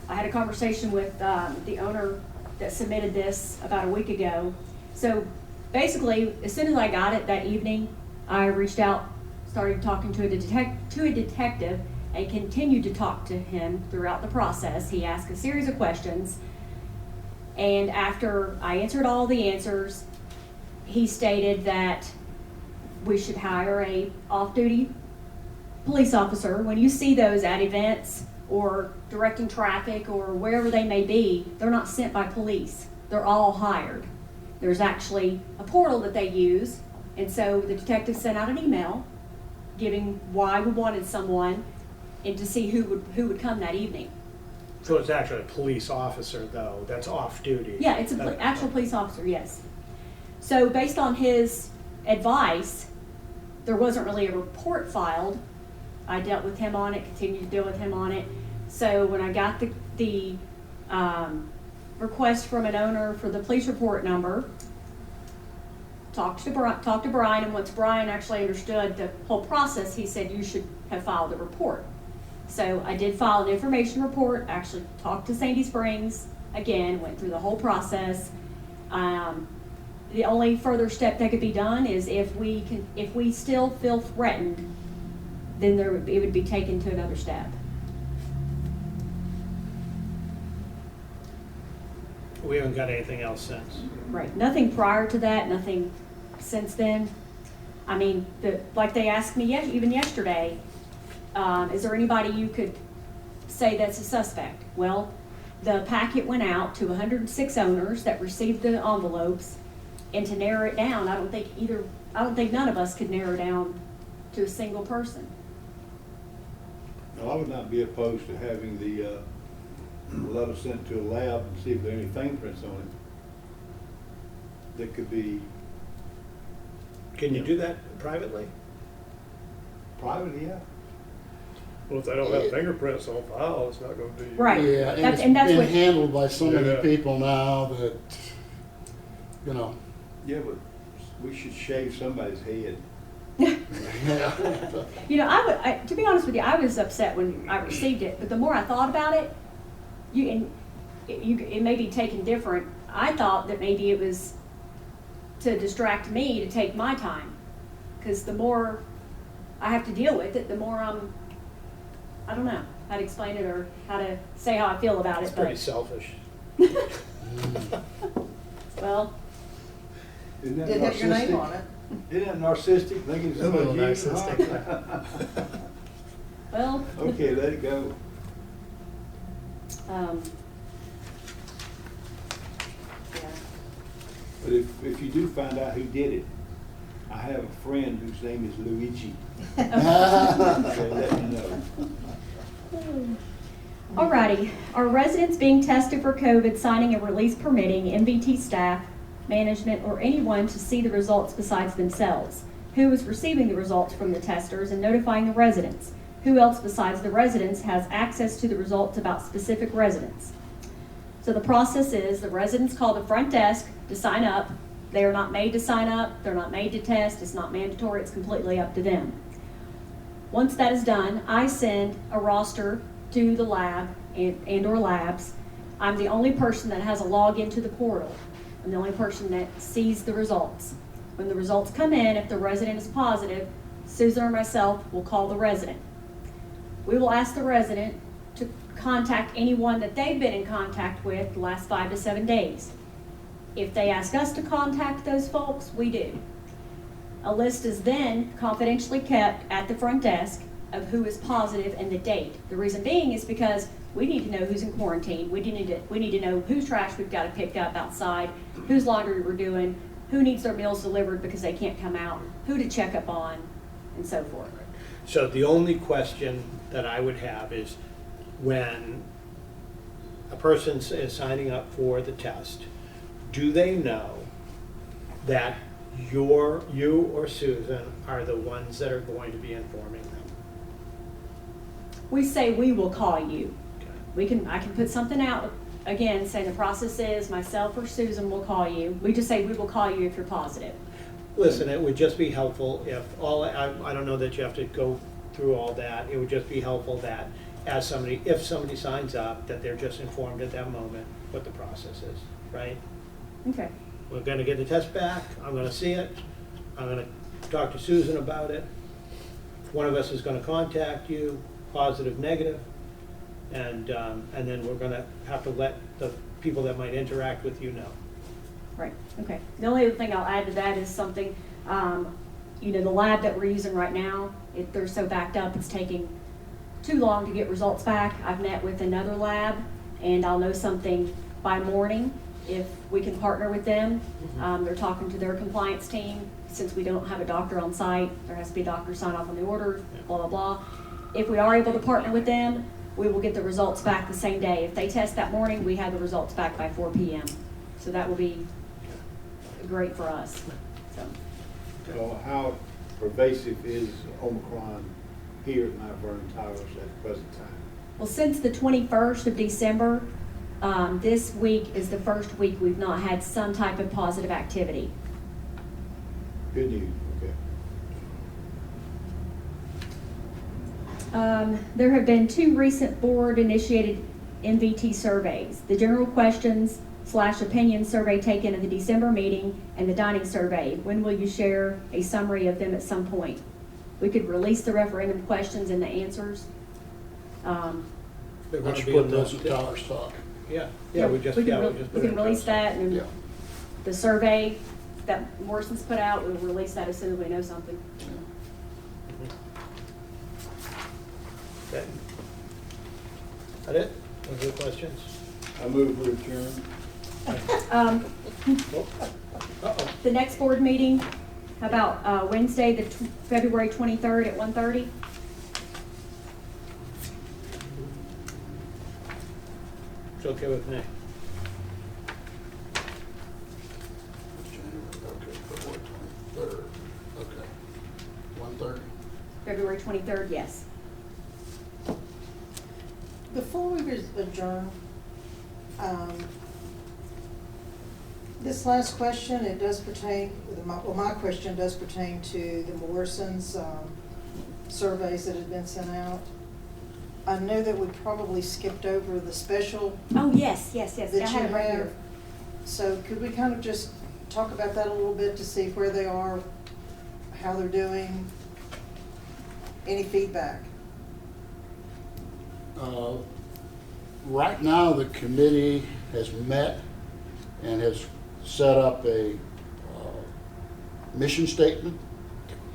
I had a conversation with the owner that submitted this about a week ago. So basically, as soon as I got it that evening, I reached out, started talking to a detective, and continued to talk to him throughout the process. He asked a series of questions, and after I answered all the answers, he stated that we should hire a off-duty police officer. When you see those at events or directing traffic or wherever they may be, they're not sent by police. They're all hired. There's actually a portal that they use, and so the detective sent out an email giving why we wanted someone and to see who would come that evening. So it's actually a police officer, though, that's off-duty? Yeah, it's an actual police officer, yes. So based on his advice, there wasn't really a report filed. I dealt with him on it, continued to deal with him on it. So when I got the request from an owner for the police report number, talked to Brian, and once Brian actually understood the whole process, he said, you should have filed a report. So I did file an information report, actually talked to Sandy Springs, again, went through the whole process. The only further step that could be done is if we still feel threatened, then it would be taken to another step. We haven't got anything else since. Right, nothing prior to that, nothing since then. I mean, like they asked me even yesterday, is there anybody you could say that's a suspect? Well, the packet went out to 106 owners that received the envelopes, and to narrow it down, I don't think none of us could narrow down to a single person. Now, I would not be opposed to having the letter sent to a lab and see if there are any fingerprints on that could be Can you do that privately? privately, yeah. Well, if they don't have fingerprints on file, it's not gonna be. Right. Yeah, and That's- it's and that's been what- handled by so many Yeah. people now that, you know. Yeah, but we should shave somebody's head. You know, to be honest with you, I was upset when I received it, but the more I thought about it, it may be taken different. I thought that maybe it was to distract me to take my time, because the more I have to deal with it, the more I don't know how to explain it or how to say how I feel about it. It's pretty selfish. Well, Isn't that Did have your name narcissistic? on it. Isn't that narcissistic, thinking A little somebody's you? narcissistic. well. Okay, let it go. Yeah. But if you do find out who did it, I have a friend whose name is Luigi. So let me know. Alrighty, are residents being tested for COVID signing a release permitting MVT staff, management, or anyone to see the results besides themselves? Who is receiving the results from the testers and notifying the residents? Who else besides the residents has access to the results about specific residents? So the process is the residents call the front desk to sign up. They are not made to sign up. They're not made to test. It's not mandatory. It's completely up to them. Once that is done, I send a roster to the lab and or labs. I'm the only person that has a login to the portal. I'm the only person that sees the results. When the results come in, if the resident is positive, Susan or myself will call the resident. We will ask the resident to contact anyone that they've been in contact with the last 5 to 7 days. If they ask us to contact those folks, we do. A list is then confidentially kept at the front desk of who is positive and the date. The reason being is because we need to know who's in quarantine. We need to know whose trash we've got to pick up outside, whose laundry we're doing, who needs their meals delivered because they can't come out, who to check up on, and so forth. So the only question that I would have is when a person is signing up for the test, do they know that you or Susan are the ones that are going to be informing them? We say we will call you. Okay. I can put something out, again, saying the process is myself or Susan will call you. We just say we will call you if you're positive. Listen, it would just be helpful if I don't know that you have to go through all that. It would just be helpful that if somebody signs up, that they're just informed at that moment what the process is, right? Okay. We're gonna get the test back, I'm gonna see it, I'm gonna talk to Susan about it. One of us is gonna contact you, positive, negative, and then we're gonna have to let the people that might interact with you know. Right, okay. The only other thing I'll add to that is something, the lab that we're using right now, they're so backed up, it's taking too long to get results back. I've met with another lab, and I'll know something by morning if we can partner with them. They're talking to their compliance team. Since we don't have a doctor on site, there has to be a doctor sign off on the order, blah, blah, blah. If we are able to partner with them, we will get the results back the same day. If they test that morning, we have the results back by 4 p.m. So that will be great for us. So how pervasive is Omicron here at Mount Vernon Towers at the present time? Well, since the 21st of December, this week is the first week we've not had some type of positive activity. Good news, okay. There have been 2 recent board-initiated MVT surveys. The general questions / opinion survey taken at the December meeting and the dining survey. When will you share a summary of them at some point? We could release the referendum questions and the answers. They're gonna Let's be put in those at the- Towers Talk. Yeah, we just can put it in release post. that, and Yeah. the survey that Morrison's put out, we'll release that as soon as we know something. Okay. That it? Those are the questions? I move we adjourn. Uh-oh. The next board meeting, how about Wednesday, February 23rd at 1:30? It's okay with me. 23rd, yes. Before we adjourn, this last question, it does pertain, my question does pertain to the Morrison's surveys that had been sent out. I know that we probably skipped over the special Oh, yes, yes, yes, I that you had it right have. here. So could we kind of just talk about that a little bit to see where they are, how they're doing? Any feedback? Right now, the committee has met and has set up a mission statement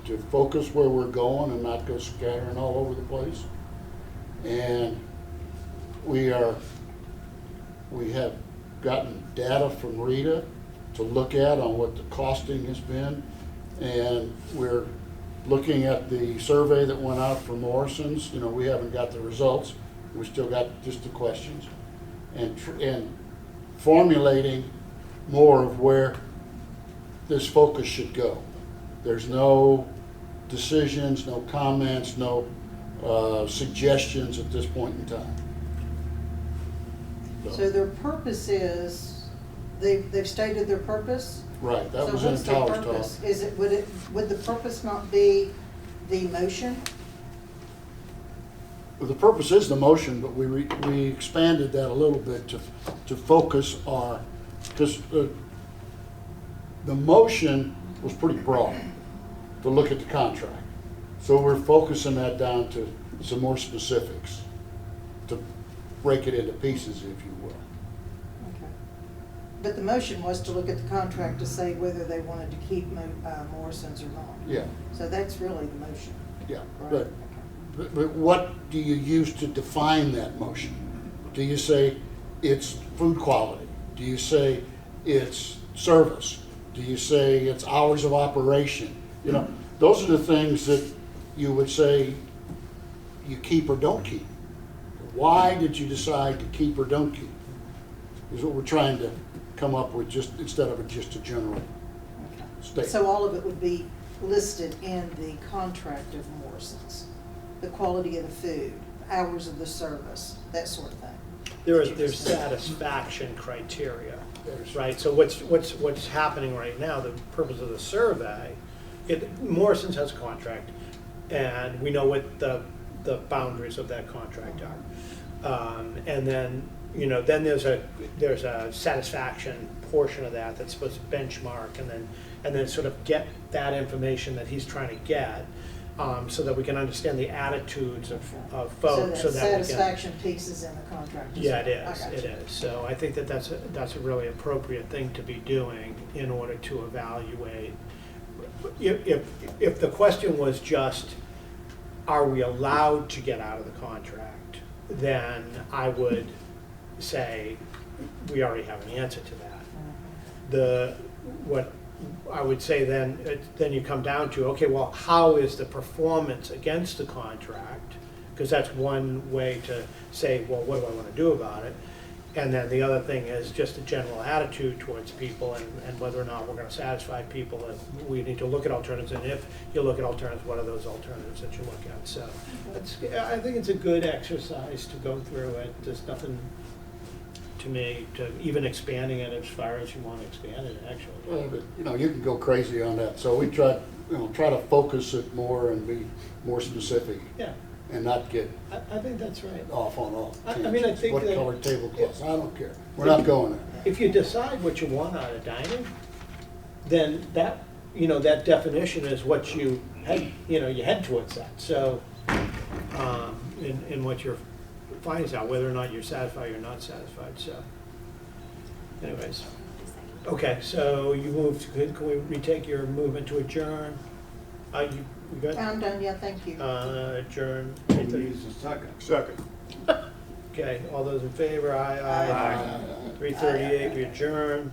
to focus where we're going and not go scattering all over the place. And we have gotten data from Rita to look at on what the costing has been. And we're looking at the survey that went out for Morrison's. You know, we haven't got the results. We still got just the questions. And formulating more of where this focus should go. There's no decisions, no comments, no suggestions at this point in time. So their purpose is, they've stated their purpose? Right, that was So in what's their Tyler's purpose? talk. Is it, would the purpose not be the motion? Well, the purpose is the motion, but we expanded that a little bit to focus our, because the motion was pretty broad to look at the contract. So we're focusing that down to some more specifics, to break it into pieces, if you will. Okay. But the motion was to look at the contract to say whether they wanted to keep Morrison's or not. Yeah, So that's really the motion, yeah. right? But, but what do you use to define that motion? Do you say it's food quality? Do you say it's service? Do you say it's hours of operation? You know, those are the things that you would say you keep or don't keep. Why did you decide to keep or don't keep? Is what we're trying to come up with, just instead of just a general Okay. statement. So all of it would be listed in the contract of Morrison's? The quality of the food, hours of the service, that sort of thing? There's satisfaction criteria, right? So what's happening right now, the purpose of the survey, Morrison's has a contract, and we know what the boundaries of that contract are. And then, you know, then there's a satisfaction portion of that that's supposed to benchmark and then sort of get that information that he's trying to get, so that we can understand the attitudes of folks. So that we can. satisfaction piece is in the contract as Yeah, well. it is, I got it you. is. So I think that's a really appropriate thing to be doing in order to evaluate. If the question was just, are we allowed to get out of the contract, then I would say we already have an answer to that. What I would say then you come down to, okay, well, how is the performance against the contract? Because that's one way to say, well, what do I want to do about it? And then the other thing is just a general attitude towards people and whether or not we're going to satisfy people. And we need to look at alternatives, and if you look at alternatives, what are those alternatives that you look at? So I think it's a good exercise to go through it. There's nothing to me to even expanding it as far as you want to expand it, actually. Well, but, you know, you can go crazy on that. So we try to focus it more and be more specific. Yeah. And not get I think that's right. off on all. I mean, I think what that- color tablecloths? I don't care. We're not going there. If you decide what you want out of dining, then that, that definition is what you head, you head towards that. So, in what your finds out, whether or not you're satisfied or not satisfied, so. Anyways, okay, so you moved, can we retake your movement to adjourn? You good? I'm done, yeah, thank you. Adjourn. Needs a second. Second. Okay, all those in favor, aye, Aye. aye. 3:38, we adjourn.